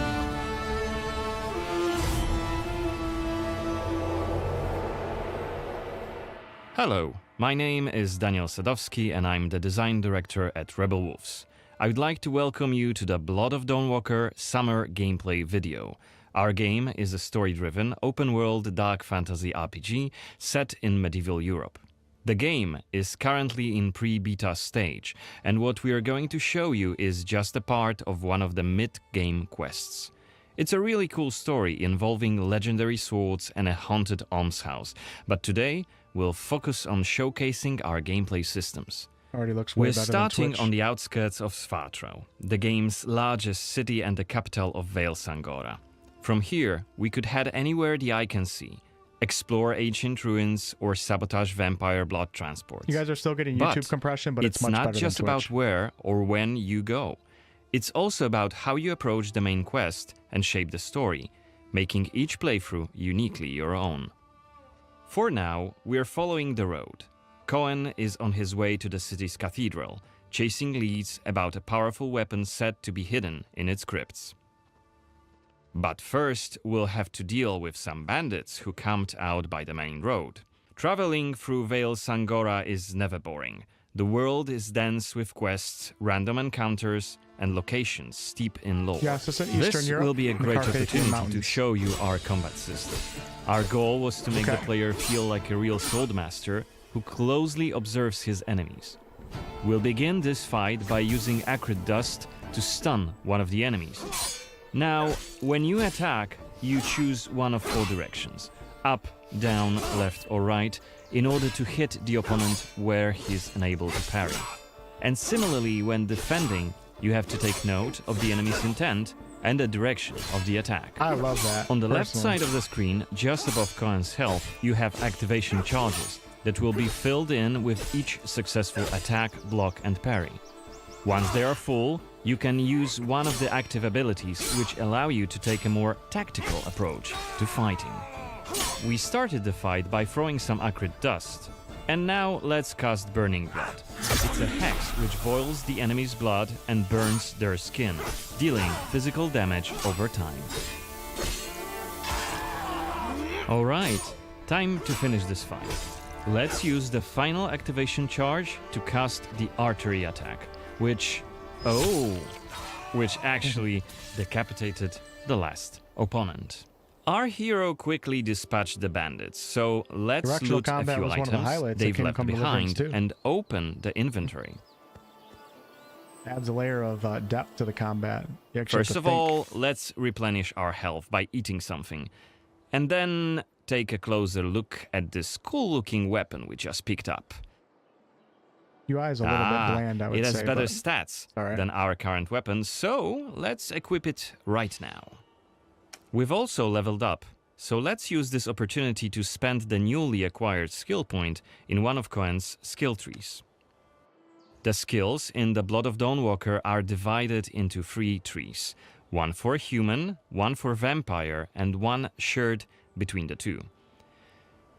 H: Hello, my name is Daniel Sadowski and I'm the design director at Rebel Wolves. I would like to welcome you to the Blood of Dawnwalker summer gameplay video. Our game is a story-driven, open-world dark fantasy RPG set in medieval Europe. The game is currently in pre-beta stage, and what we are going to show you is just a part of one of the mid-game quests. It's a really cool story involving legendary swords and a haunted almshouse, but today we'll focus on showcasing our gameplay systems.
A: Already looks way
H: We're
A: better
H: starting
A: than Twitch.
H: on the outskirts of Svatro, the game's largest city and the capital of Vale Sangora. From here, we could head anywhere the eye can see, explore ancient ruins, or sabotage vampire blood transports.
A: You guys are still getting YouTube compression, but it's much better
H: not just
A: than Twitch.
H: about where or when you go. It's also about how you approach the main quest and shape the story, making each playthrough uniquely your own. For now, we're following the road. Cohen is on his way to the city's cathedral, chasing leads about a powerful weapon said to be hidden in its crypts. But first, we'll have to deal with some bandits who camped out by the main road. Traveling through Vale Sangora is never boring. The world is dense with quests, random encounters, and locations steep in lore.
A: Yeah, so it's in Eastern
H: This
A: Europe,
H: will be a
A: in the
H: great
A: Carpathian
H: opportunity to
A: Mountains.
H: show you our combat system. Our goal was to make the player feel like a real swordmaster who closely observes his enemies. We'll begin this fight by using acrid dust to stun one of the enemies. Now, when you attack, you choose one of four directions: up, down, left or right, in order to hit the opponent where he's unable to parry. And similarly, when defending, you have to take note of the enemy's intent and the direction of the attack.
A: I love that.
H: On the left
A: personally.
H: side of the screen, just above Cohen's health, you have activation charges that will be filled in with each successful attack, block and parry. Once they are full, you can use one of the active abilities which allow you to take a more tactical approach to fighting. We started the fight by throwing some acrid dust. And now let's cast Burning Blood. It's a hex which boils the enemy's blood and burns their skin, dealing physical damage over time. Alright, time to finish this fight. Let's use the final activation charge to cast the artery attack, which actually decapitated the last opponent. Our hero quickly dispatched the bandits, so let's
A: Directional
H: loot a
A: combat
H: few
A: was one of the
H: items
A: highlights of
H: they've
A: Kingdom
H: left
A: Come Deliverance
H: behind
A: too.
H: and open the inventory.
A: Adds a layer of depth to the combat. You actually have
H: First
A: to
H: of
A: think.
H: all, let's replenish our health by eating something. And then take a closer look at this cool-looking weapon we just picked up.
A: UI is a little bit bland, I would say.
H: It has better
A: but-
H: stats
A: Alright.
H: than our current weapon, so let's equip it right now. We've also leveled up, so let's use this opportunity to spend the newly acquired skill point in one of Cohen's skill trees. The skills in the Blood of Dawnwalker are divided into 3 trees, one for human, one for vampire, and one shared between the two.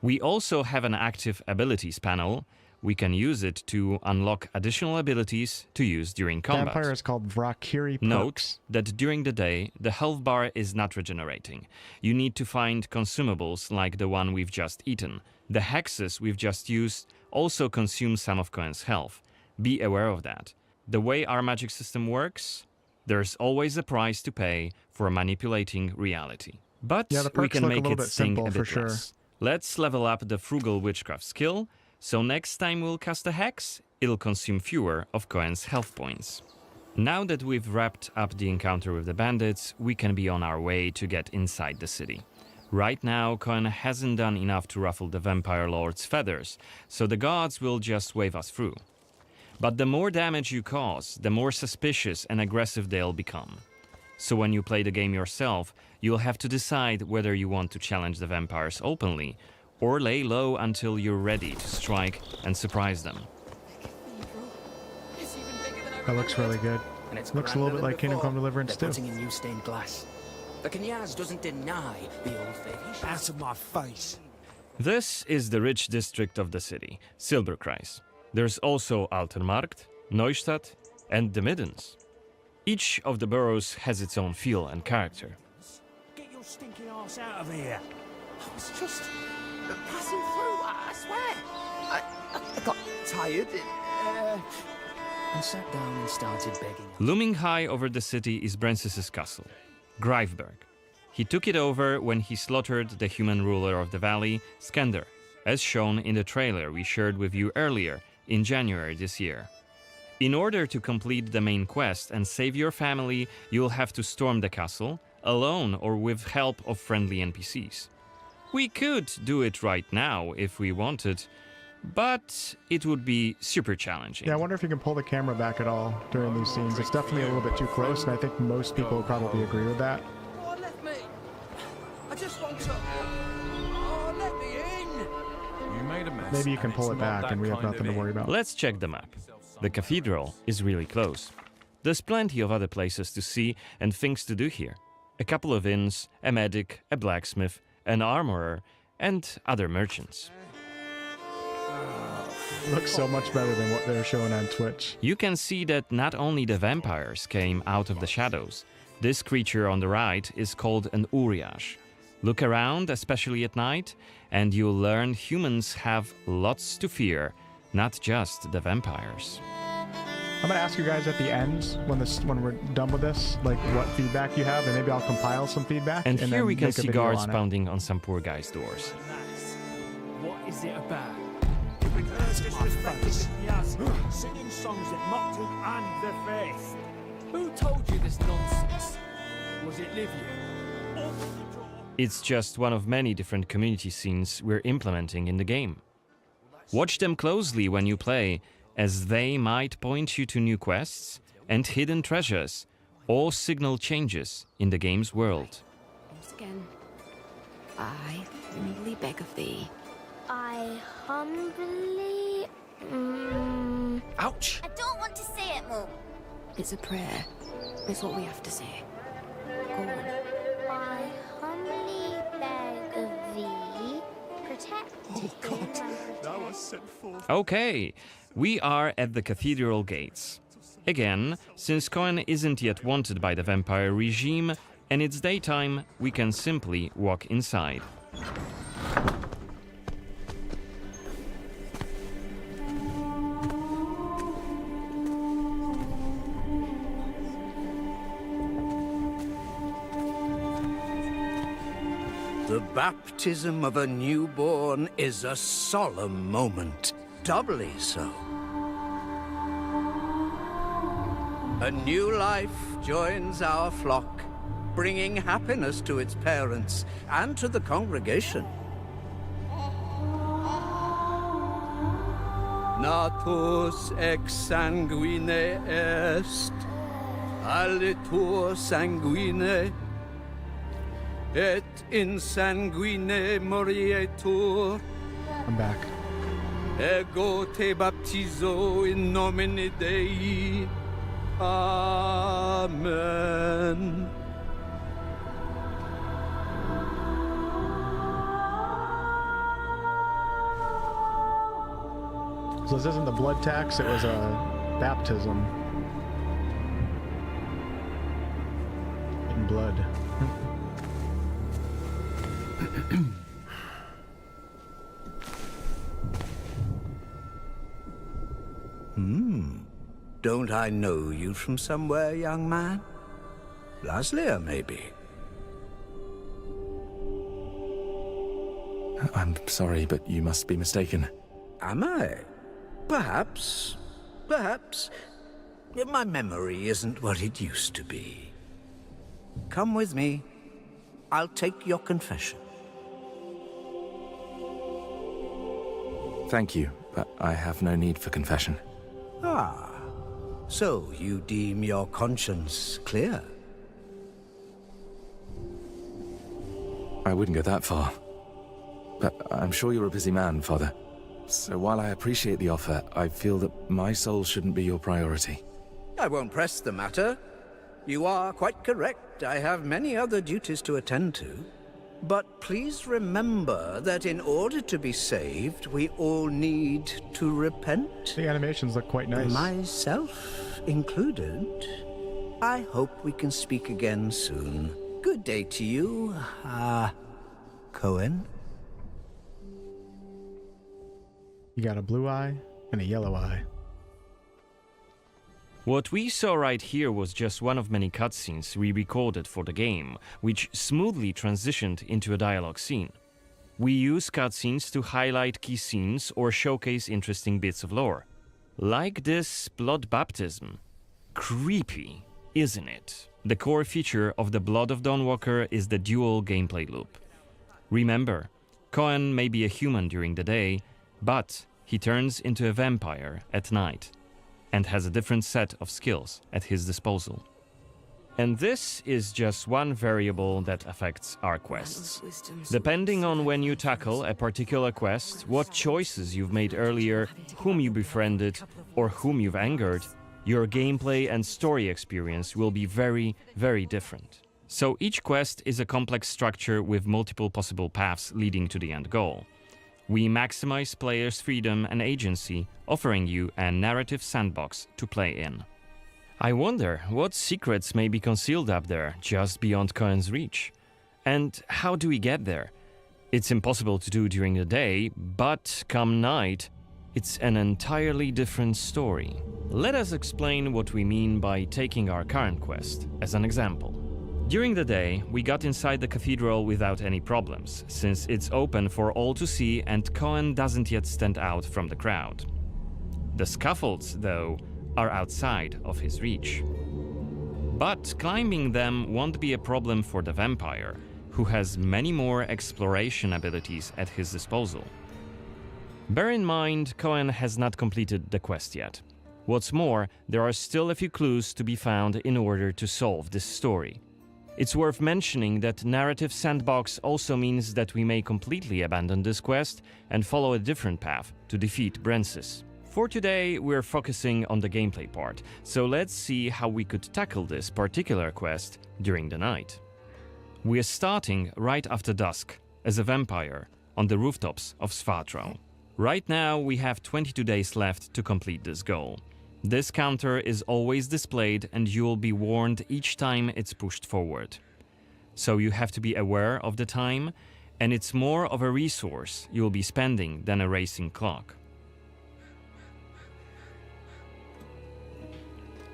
H: We also have an active abilities panel. We can use it to unlock additional abilities to use during combat.
A: Vampire is called Vrakiri
H: Note
A: perks.
H: that during the day, the health bar is not regenerating. You need to find consumables like the one we've just eaten. The hexes we've just used also consume some of Cohen's health. Be aware of that. The way our magic system works, there's always a price to pay for manipulating reality. But
A: Yeah, the
H: we
A: perks
H: can
A: look a
H: make
A: little
H: it
A: bit
H: sting
A: simple
H: a
A: for
H: bit
A: sure.
H: less. Let's level up the Frugal Witchcraft skill, so next time we'll cast a hex, it'll consume fewer of Cohen's health points. Now that we've wrapped up the encounter with the bandits, we can be on our way to get inside the city. Right now, Cohen hasn't done enough to ruffle the Vampire Lord's feathers, so the gods will just wave us through. But the more damage you cause, the more suspicious and aggressive they'll become. So when you play the game yourself, you'll have to decide whether you want to challenge the vampires openly, or lay low until you're ready to strike and surprise them.
A: That looks really good.
C: And it's
A: Looks a little bit like Kingdom Come
C: before.
A: Deliverance
C: They're
A: too.
C: putting in new stained glass. The Knyaz doesn't deny the old faith. Out of my face.
H: This is the rich district of the city, Silberkreis. There's also Altermarkt, Neustadt, and the Middens. Each of the boroughs has its own feel and character.
C: Get your stinking ass out of here. I was just passing through, I swear. I got tired and sat down and started begging.
H: Looming high over the city is Brancis's castle, Greifberg. He took it over when he slaughtered the human ruler of the valley, Skender, as shown in the trailer we shared with you earlier in January this year. In order to complete the main quest and save your family, you'll have to storm the castle, alone or with help of friendly NPCs. We could do it right now if we wanted, but it would be super challenging.
A: Yeah, I wonder if you can pull the camera back at all during these scenes. It's definitely a little bit too close, and I think most people would probably agree with that.
C: Oh, let me. I just want to. Oh, let me in.
I: You made a mess.
A: Maybe you can pull it back and we have nothing to worry about.
H: Let's check the map. The cathedral is really close. There's plenty of other places to see and things to do here. A couple of inns, a medic, a blacksmith, an armorer, and other merchants.
A: Looks so much better than what they're showing on Twitch.
H: You can see that not only the vampires came out of the shadows. This creature on the right is called an Uriash. Look around, especially at night, and you'll learn humans have lots to fear, not just the vampires.
A: I'm gonna ask you guys at the end, when we're done with this, like what feedback you have, and maybe I'll compile some feedback.
H: And here
A: then
H: we can
A: make a
H: see
A: video
H: guards
A: on it.
H: pounding on some poor guy's doors.
I: What is it about?
Q: Singing songs that mocked him and the faith.
I: Who told you this nonsense? Was it Livia?
H: It's just one of many different community scenes we're implementing in the game. Watch them closely when you play, as they might point you to new quests and hidden treasures, or signal changes in the game's world.
J: Once again, I humbly beg of thee.
K: I humbly.
C: Ouch!
K: I don't want to say it, Mum.
J: It's a prayer. It's what we have to say. Go on.
K: I humbly beg of thee, protect
Q: Oh God, thou art sent forth.
H: Okay, we are at the cathedral gates. Again, since Cohen isn't yet wanted by the vampire regime, and it's daytime, we can simply walk inside.
L: The baptism of a newborn is a solemn moment, doubly so. A new life joins our flock, bringing happiness to its parents and to the congregation. Natus ex sanguine est, alitur sanguine, et in sanguine morietur.
A: I'm back.
L: Ego te baptizo in nomine Dei. Amen.
A: So this isn't the blood tax, it was a baptism. In blood.
L: Don't I know you from somewhere, young man? Laslia, maybe?
E: I'm sorry, but you must be mistaken.
L: Am I? Perhaps. Perhaps. My memory isn't what it used to be. Come with me. I'll take your confession.
E: Thank you, but I have no need for confession.
L: Ah. So you deem your conscience clear?
E: I wouldn't go that far. But I'm sure you're a busy man, Father. So while I appreciate the offer, I feel that my soul shouldn't be your priority.
L: I won't press the matter. You are quite correct. I have many other duties to attend to. But please remember that in order to be saved, we all need to repent.
A: The animations look quite nice.
L: Myself included. I hope we can speak again soon. Good day to you, Cohen.
A: You got a blue eye and a yellow eye.
H: What we saw right here was just one of many cutscenes we recorded for the game, which smoothly transitioned into a dialogue scene. We use cutscenes to highlight key scenes or showcase interesting bits of lore. Like this blood baptism. Creepy, isn't it? The core feature of the Blood of Dawnwalker is the dual gameplay loop. Remember, Cohen may be a human during the day, but he turns into a vampire at night, and has a different set of skills at his disposal. And this is just one variable that affects our quests. Depending on when you tackle a particular quest, what choices you've made earlier, whom you befriended, or whom you've angered, your gameplay and story experience will be very, very different. So each quest is a complex structure with multiple possible paths leading to the end goal. We maximize players' freedom and agency, offering you a narrative sandbox to play in. I wonder what secrets may be concealed up there, just beyond Cohen's reach. And how do we get there? It's impossible to do during the day, but come night, it's an entirely different story. Let us explain what we mean by taking our current quest as an example. During the day, we got inside the cathedral without any problems, since it's open for all to see and Cohen doesn't yet stand out from the crowd. The scaffolds, though, are outside of his reach. But climbing them won't be a problem for the vampire, who has many more exploration abilities at his disposal. Bear in mind, Cohen has not completed the quest yet. What's more, there are still a few clues to be found in order to solve this story. It's worth mentioning that narrative sandbox also means that we may completely abandon this quest and follow a different path to defeat Brensis. For today, we're focusing on the gameplay part, so let's see how we could tackle this particular quest during the night. We're starting right after dusk, as a vampire, on the rooftops of Svartrau. Right now, we have 22 days left to complete this goal. This counter is always displayed and you will be warned each time it's pushed forward. So you have to be aware of the time, and it's more of a resource you'll be spending than a racing clock.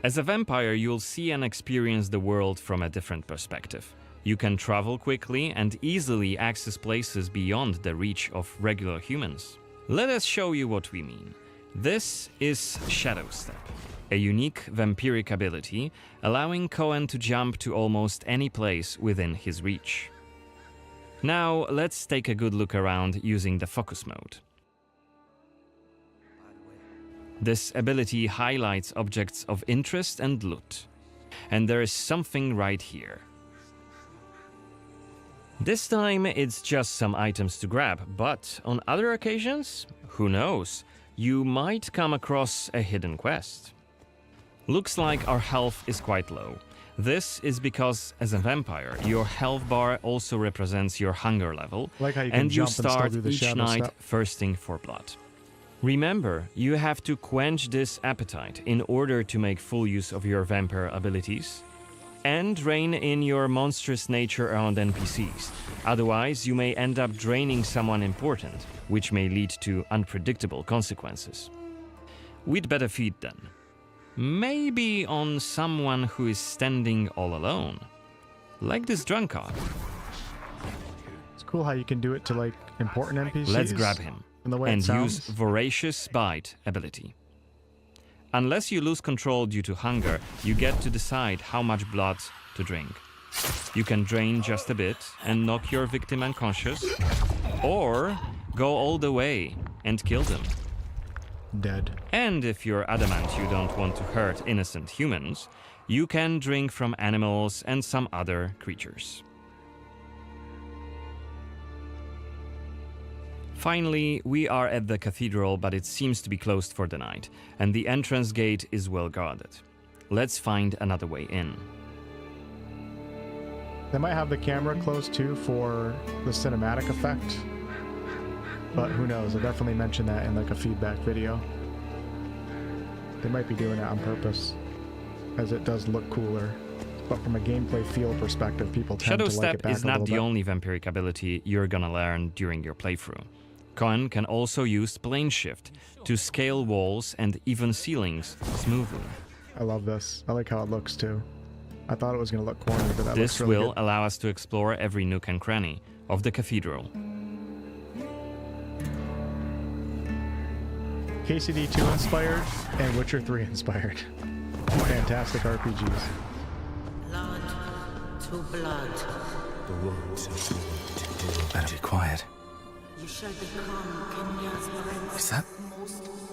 H: As a vampire, you'll see and experience the world from a different perspective. You can travel quickly and easily access places beyond the reach of regular humans. Let us show you what we mean. This is Shadow Step, a unique vampiric ability allowing Cohen to jump to almost any place within his reach. Now let's take a good look around using the focus mode. This ability highlights objects of interest and loot, and there is something right here. This time it's just some items to grab, but on other occasions, who knows? You might come across a hidden quest. Looks like our health is quite low. This is because, as a vampire, your health bar also represents your hunger level, and you start each night thirsting for blood. Remember, you have to quench this appetite in order to make full use of your vampire abilities, and rein in your monstrous nature around NPCs. Otherwise, you may end up draining someone important, which may lead to unpredictable consequences. We'd better feed then. Maybe on someone who is standing all alone. Like this drunkard.
A: It's cool how you can do it to, like, important NPCs.
H: Let's grab him and use Voracious Bite ability. Unless you lose control due to hunger, you get to decide how much blood to drink. You can drain just a bit and knock your victim unconscious, or go all the way and kill them.
A: Dead.
H: And if you're adamant you don't want to hurt innocent humans, you can drink from animals and some other creatures. Finally, we are at the cathedral, but it seems to be closed for the night, and the entrance gate is well guarded. Let's find another way in.
A: They might have the camera close too for the cinematic effect, but who knows? I definitely mentioned that in like a feedback video. They might be doing it on purpose, as it does look cooler. But from a gameplay feel perspective, people tend
H: Shadow
A: to like it
H: Step
A: back
H: is
A: a
H: not
A: little
H: the
A: bit.
H: only vampiric ability you're gonna learn during your playthrough. Cohen can also use plane shift to scale walls and even ceilings smoothly.
A: I love this. I like how it looks too. I thought it was going to look corny, but that
H: This
A: looks really
H: will
A: good.
H: allow us to explore every nook and cranny of the cathedral.
A: KCD 2 inspired and Witcher 3 inspired. Fantastic RPGs.
M: Blood to blood.
E: Better be quiet.
M: You shall become Kenya's prince.
E: Is that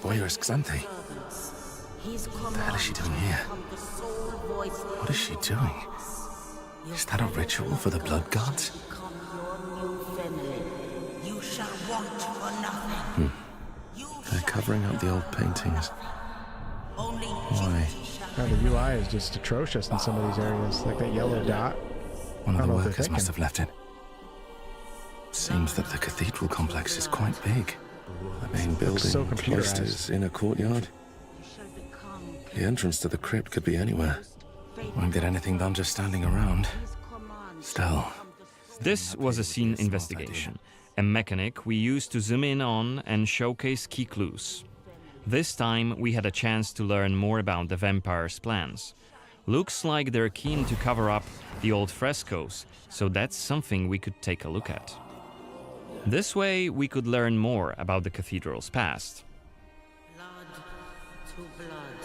E: voyeurist Xanthi? What the hell is she doing here? What is she doing? Is that a ritual for the blood gods?
M: You shall want for nothing.
E: They're covering up the old paintings. Why?
A: God, the UI is just atrocious in some of these areas, like that yellow dot.
E: One
A: I
E: of
A: don't
E: the
A: know what they're
E: workers must
A: thinking.
E: have left it. Seems that the cathedral complex is quite big. The main building,
A: so computerized.
E: cloisters, inner courtyard. The entrance to the crypt could be anywhere. Won't get anything done just standing around. Still.
H: This was a scene investigation, a mechanic we used to zoom in on and showcase key clues. This time we had a chance to learn more about the vampire's plans. Looks like they're keen to cover up the old frescoes, so that's something we could take a look at. This way we could learn more about the cathedral's past.
M: To blood.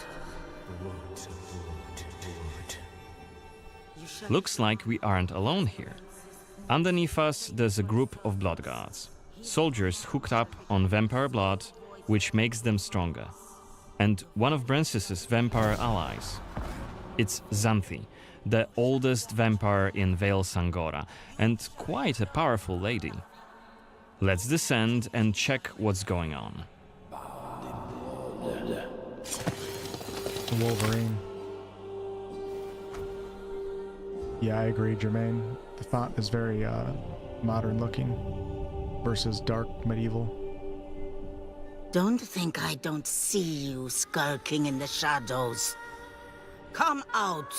H: Looks like we aren't alone here. Underneath us there's a group of blood guards, soldiers hooked up on vampire blood, which makes them stronger. And one of Brances's vampire allies. It's Xanthi, the oldest vampire in Vale Sangora, and quite a powerful lady. Let's descend and check what's going on.
A: Wolverine. Yeah, I agree, Jermaine. The font is very modern looking versus dark medieval.
M: Don't think I don't see you skulking in the shadows. Come out.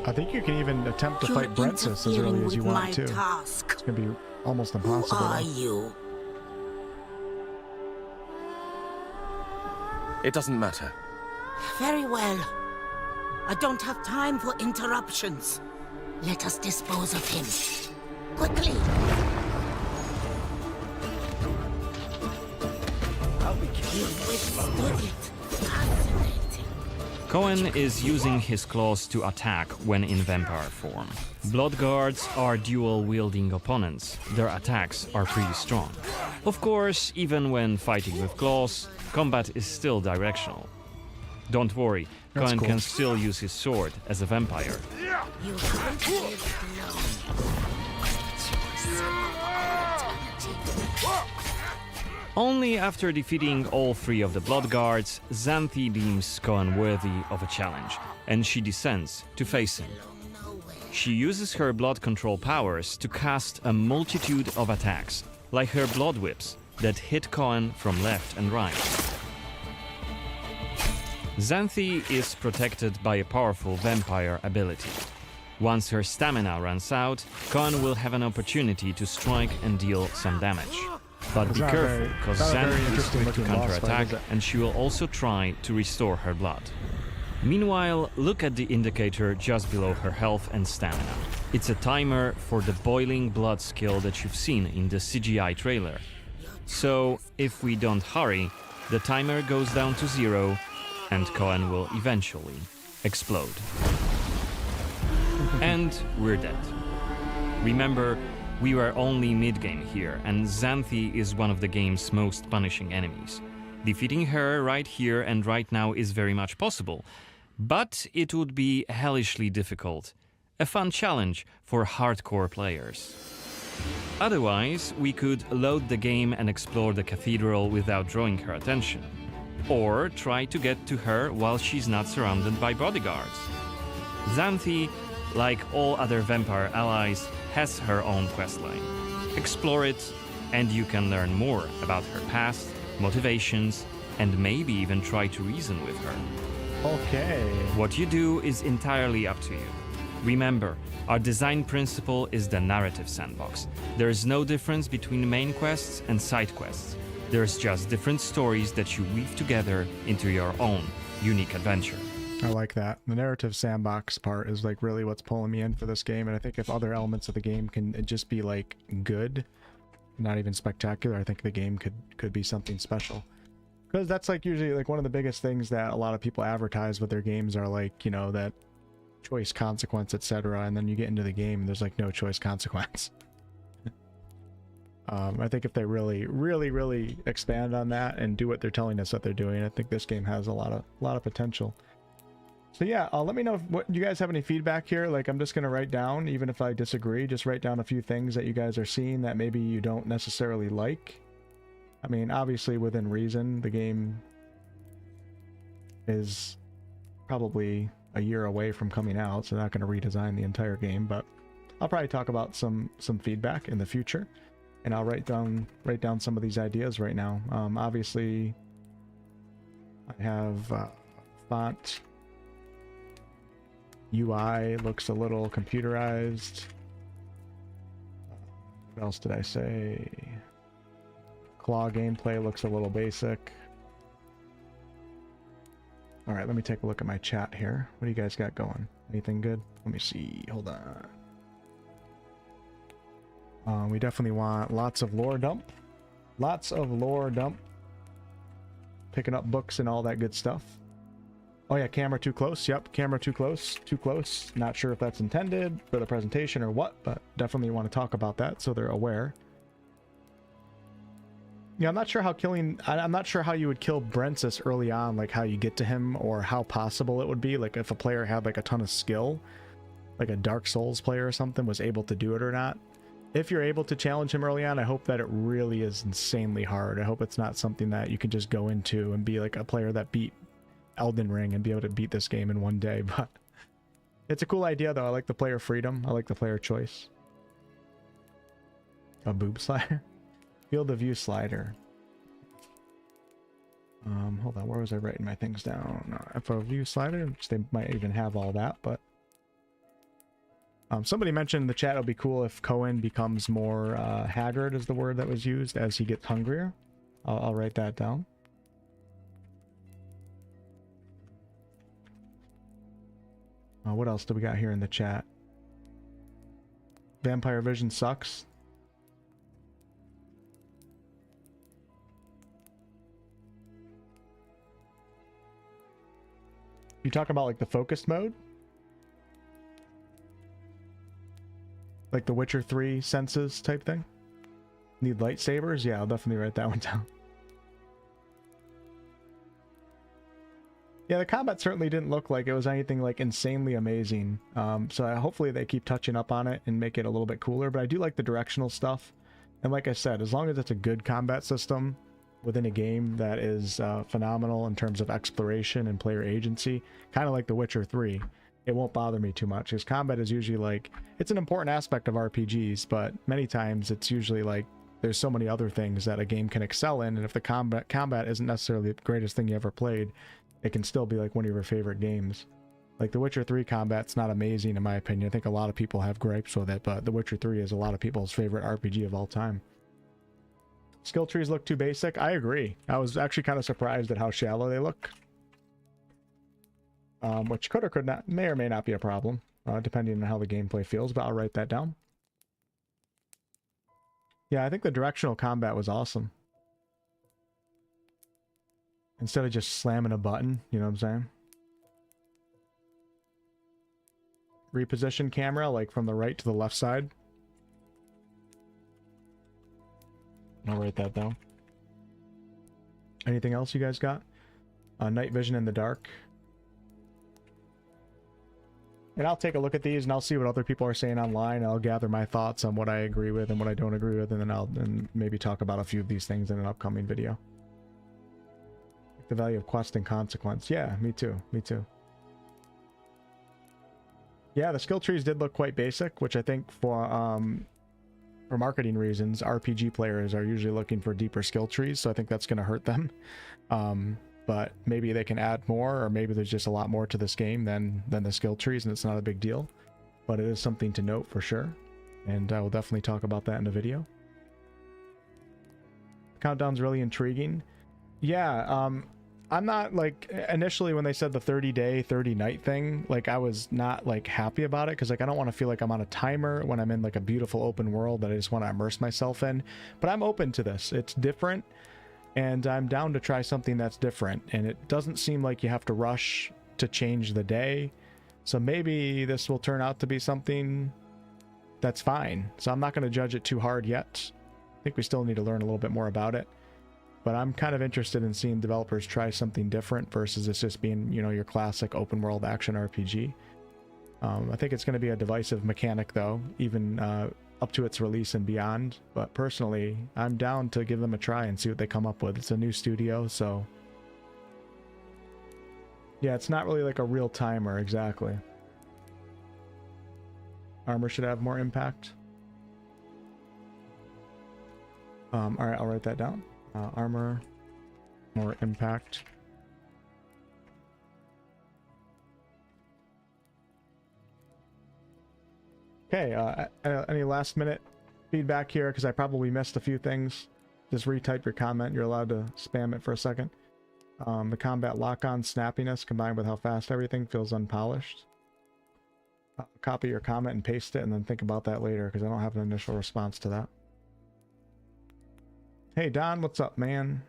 A: I think you can even attempt to
M: You're
A: fight Brensis as early as you
M: interfering
A: want
M: with
A: to.
M: my task.
A: It's gonna be almost
M: Who
A: impossible.
M: are you?
E: It doesn't matter.
M: Very well. I don't have time for interruptions. Let us dispose of him. Quickly! You've withstood it. Fascinating.
H: Cohen is using his claws to attack when in vampire form. Blood guards are dual-wielding opponents. Their attacks are pretty strong. Of course, even when fighting with claws, combat is still directional. Don't worry,
A: That's
H: Cohen
A: cool.
H: can still use his sword as a vampire.
M: You haven't lived long.
H: Only after defeating all three of the blood guards, Xanthi deems Cohen worthy of a challenge, and she descends to face him. She uses her blood control powers to cast a multitude of attacks, like her blood whips that hit Cohen from left and right. Xanthi is protected by a powerful vampire ability. Once her stamina runs out, Cohen will have an opportunity to strike and deal some damage. But
A: It's
H: be
A: not
H: careful,
A: very-
H: because
A: not a very
H: Xanthi is
A: interesting
H: quick to
A: looking boss fight,
H: counterattack,
A: is it?
H: and she will also try to restore her blood. Meanwhile, look at the indicator just below her health and stamina. It's a timer for the boiling blood skill that you've seen in the CGI trailer. So, if we don't hurry, the timer goes down to 0, and Cohen will eventually explode. And we're dead. Remember, we were only mid-game here, and Xanthi is one of the game's most punishing enemies. Defeating her right here and right now is very much possible, but it would be hellishly difficult. A fun challenge for hardcore players. Otherwise, we could load the game and explore the cathedral without drawing her attention. Or try to get to her while she's not surrounded by bodyguards. Xanthi, like all other vampire allies, has her own questline. Explore it, and you can learn more about her past, motivations, and maybe even try to reason with her.
A: Okay.
H: What you do is entirely up to you. Remember, our design principle is the narrative sandbox. There is no difference between main quests and side quests. There's just different stories that you weave together into your own unique adventure.
A: I like that. The narrative sandbox part is like really what's pulling me in for this game, and I think if other elements of the game can just be like good, not even spectacular, I think the game could be something special. Because that's like usually like one of the biggest things that a lot of people advertise with their games are like, you know, that choice, consequence, etc. And then you get into the game and there's like no choice, consequence. I think if they really expand on that and do what they're telling us that they're doing, I think this game has a lot of potential. So yeah, let me know what you guys have any feedback here. Like, I'm just gonna write down, even if I disagree, just write down a few things that you guys are seeing that maybe you don't necessarily like. I mean, obviously within reason, the game is probably a year away from coming out, so they're not going to redesign the entire game, but I'll probably talk about some feedback in the future, and I'll write down some of these ideas right now. Obviously, I have font UI looks a little computerized. What else did I say? Claw gameplay looks a little basic. All right, let me take a look at my chat here. What do you guys got going? Anything good? Let me see. Hold on. We definitely want lots of lore dump. Lots of lore dump. Picking up books and all that good stuff. Oh yeah, camera too close. Yep, camera too close. Too close. Not sure if that's intended for the presentation or what, but definitely want to talk about that so they're aware. Yeah, I'm not sure how you would kill Brensis early on, like how you get to him or how possible it would be. Like if a player had like a ton of skill, like a Dark Souls player or something was able to do it or not. If you're able to challenge him early on, I hope that it really is insanely hard. I hope it's not something that you can just go into and be like a player that beat Elden Ring and be able to beat this game in one day. But it's a cool idea though. I like the player freedom. I like the player choice. A boob slider? Field of view slider. Hold on, where was I writing my things down? FO view slider, which they might even have all that, but somebody mentioned in the chat it would be cool if Cohen becomes more haggard is the word that was used as he gets hungrier. I'll write that down. What else do we got here in the chat? Vampire Vision sucks. You talk about like the focused mode? Like the Witcher 3 senses type thing? Need lightsabers? Yeah, I'll definitely write that one down. Yeah, the combat certainly didn't look like it was anything like insanely amazing. So hopefully they keep touching up on it and make it a little bit cooler, but I do like the directional stuff. And like I said, as long as it's a good combat system within a game that is phenomenal in terms of exploration and player agency, kind of like The Witcher 3, it won't bother me too much, because combat is usually like, it's an important aspect of RPGs, but many times it's usually like there's so many other things that a game can excel in, and if the combat isn't necessarily the greatest thing you ever played, it can still be like one of your favorite games. Like The Witcher 3 combat's not amazing in my opinion. I think a lot of people have gripes with it, but The Witcher 3 is a lot of people's favorite RPG of all time. Skill trees look too basic. I agree. I was actually kind of surprised at how shallow they look. Which could or could not, may or may not be a problem, depending on how the gameplay feels, but I'll write that down. Yeah, I think the directional combat was awesome. Instead of just slamming a button, you know what I'm saying? Reposition camera, like from the right to the left side. I'll write that down. Anything else you guys got? Night vision in the dark. And I'll take a look at these and I'll see what other people are saying online. I'll gather my thoughts on what I agree with and what I don't agree with, and then I'll maybe talk about a few of these things in an upcoming video. The value of quest and consequence. Yeah, me too. Me too. Yeah, the skill trees did look quite basic, which I think for marketing reasons, RPG players are usually looking for deeper skill trees, so I think that's going to hurt them. But maybe they can add more, or maybe there's just a lot more to this game than the skill trees, and it's not a big deal. But it is something to note for sure, and I will definitely talk about that in the video. Countdown's really intriguing. Yeah, I'm not, like, initially when they said the 30-day, 30-night thing, like, I was not, like, happy about it, because, like, I don't want to feel like I'm on a timer when I'm in, like, a beautiful open world that I just want to immerse myself in. But I'm open to this. It's different, and I'm down to try something that's different, and it doesn't seem like you have to rush to change the day, so maybe this will turn out to be something that's fine. So I'm not going to judge it too hard yet. I think we still need to learn a little bit more about it, but I'm kind of interested in seeing developers try something different versus it's just being, you know, your classic open world action RPG. I think it's going to be a divisive mechanic though, even up to its release and beyond, but personally I'm down to give them a try and see what they come up with. It's a new studio, so yeah, it's not really like a real timer. Exactly. Armor should have more impact. All right, I'll write that down. Armor, more impact. Okay, any last minute feedback here, because I probably missed a few things. Just retype your comment. You're allowed to spam it for a second. The combat lock-on snappiness combined with how fast everything feels unpolished. Copy your comment and paste it, and then think about that later, because I don't have an initial response to that. Hey Don, what's up, man?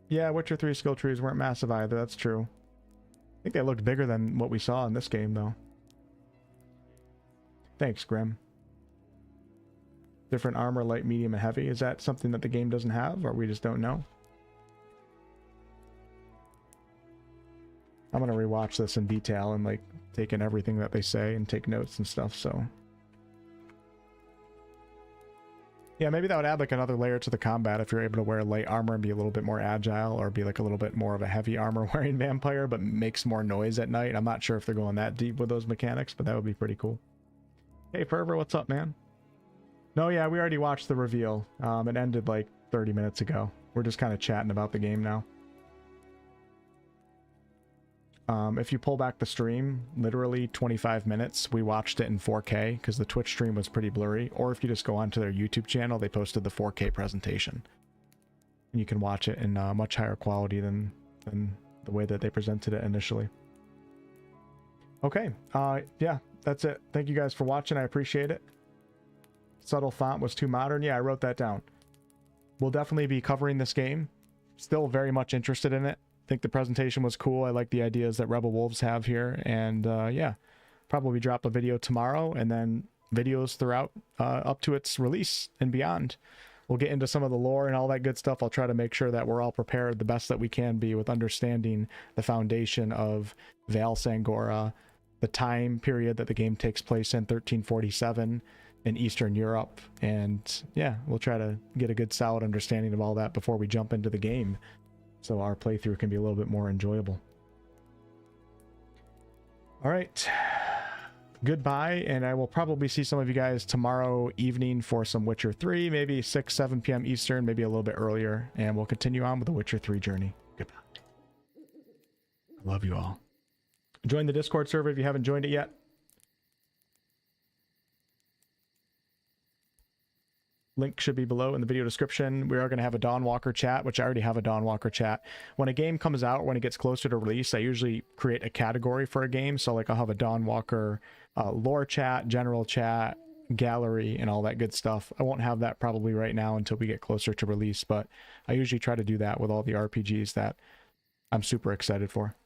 A: Yeah, Witcher 3 skill trees weren't massive either, that's true. I think they looked bigger than what we saw in this game, though. Thanks, Grim. Different armor, light, medium, and heavy. Is that something that the game doesn't have, or we just don't know? I'm gonna rewatch this in detail and, like, take in everything that they say and take notes and stuff, so... Yeah, maybe that would add like another layer to the combat if you're able to wear light armor and be a little bit more agile, or be like a little bit more of a heavy armor wearing vampire but makes more noise at night. I'm not sure if they're going that deep with those mechanics, but that would be pretty cool. Hey Fervor, what's up, man? No, yeah, we already watched the reveal. It ended like 30 minutes ago. We're just kind of chatting about the game now. If you pull back the stream, literally 25 minutes, we watched it in 4K because the Twitch stream was pretty blurry. Or if you just go onto their YouTube channel, they posted the 4K presentation. And you can watch it in much higher quality than the way that they presented it initially. Okay, yeah, that's it. Thank you guys for watching. I appreciate it. Subtle font was too modern. Yeah, I wrote that down. We'll definitely be covering this game. Still very much interested in it. Think the presentation was cool. I like the ideas that Rebel Wolves have here, and yeah, probably drop a video tomorrow and then videos throughout up to its release and beyond. We'll get into some of the lore and all that good stuff. I'll try to make sure that we're all prepared the best that we can be with understanding the foundation of Val Sangora, the time period that the game takes place in, 1347 in Eastern Europe, and yeah, we'll try to get a good solid understanding of all that before we jump into the game, so our playthrough can be a little bit more enjoyable. All right, goodbye, and I will probably see some of you guys tomorrow evening for some Witcher 3, maybe 6, 7 p.m. Eastern, maybe a little bit earlier, and we'll continue on with the Witcher 3 journey. Goodbye. I love you all. Join the Discord server if you haven't joined it yet. Link should be below in the video description. We are going to have a Dawnwalker chat, which I already have a Dawnwalker chat. When a game comes out, when it gets closer to release, I usually create a category for a game. So like I'll have a Dawnwalker lore chat, general chat, gallery, and all that good stuff. I won't have that probably right now until we get closer to release, but I usually try to do that with all the RPGs that I'm super excited for.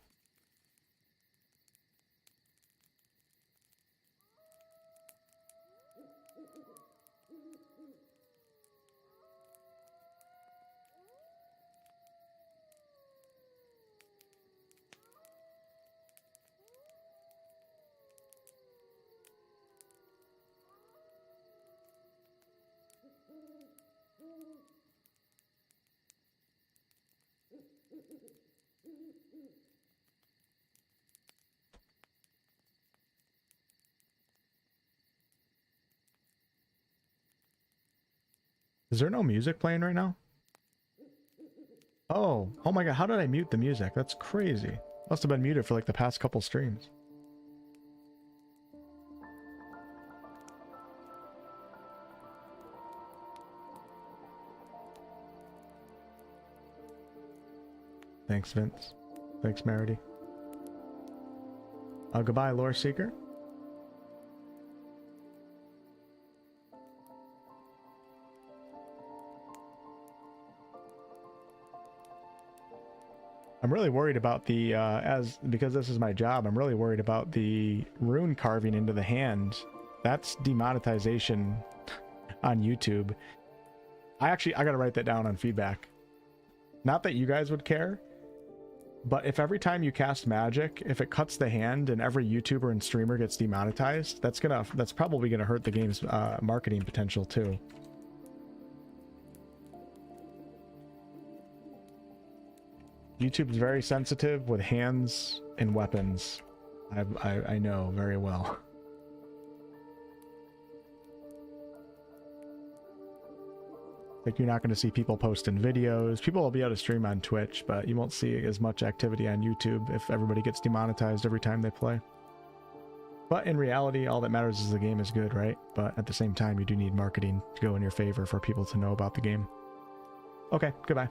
A: Is there no music playing right now? Oh my god, how did I mute the music? That's crazy. Must have been muted for like the past couple streams. Thanks, Vince. Thanks, Merity. Goodbye, Lore Seeker. I'm really worried about the, because this is my job, I'm really worried about the rune carving into the hand. That's demonetization on YouTube. I gotta write that down on feedback. Not that you guys would care, but if every time you cast magic, if it cuts the hand and every YouTuber and streamer gets demonetized, that's probably gonna hurt the game's marketing potential too. YouTube's very sensitive with hands and weapons. I know very well. Like, you're not going to see people posting videos. People will be able to stream on Twitch, but you won't see as much activity on YouTube if everybody gets demonetized every time they play. But in reality, all that matters is the game is good, right? But at the same time, you do need marketing to go in your favor for people to know about the game. Okay, goodbye.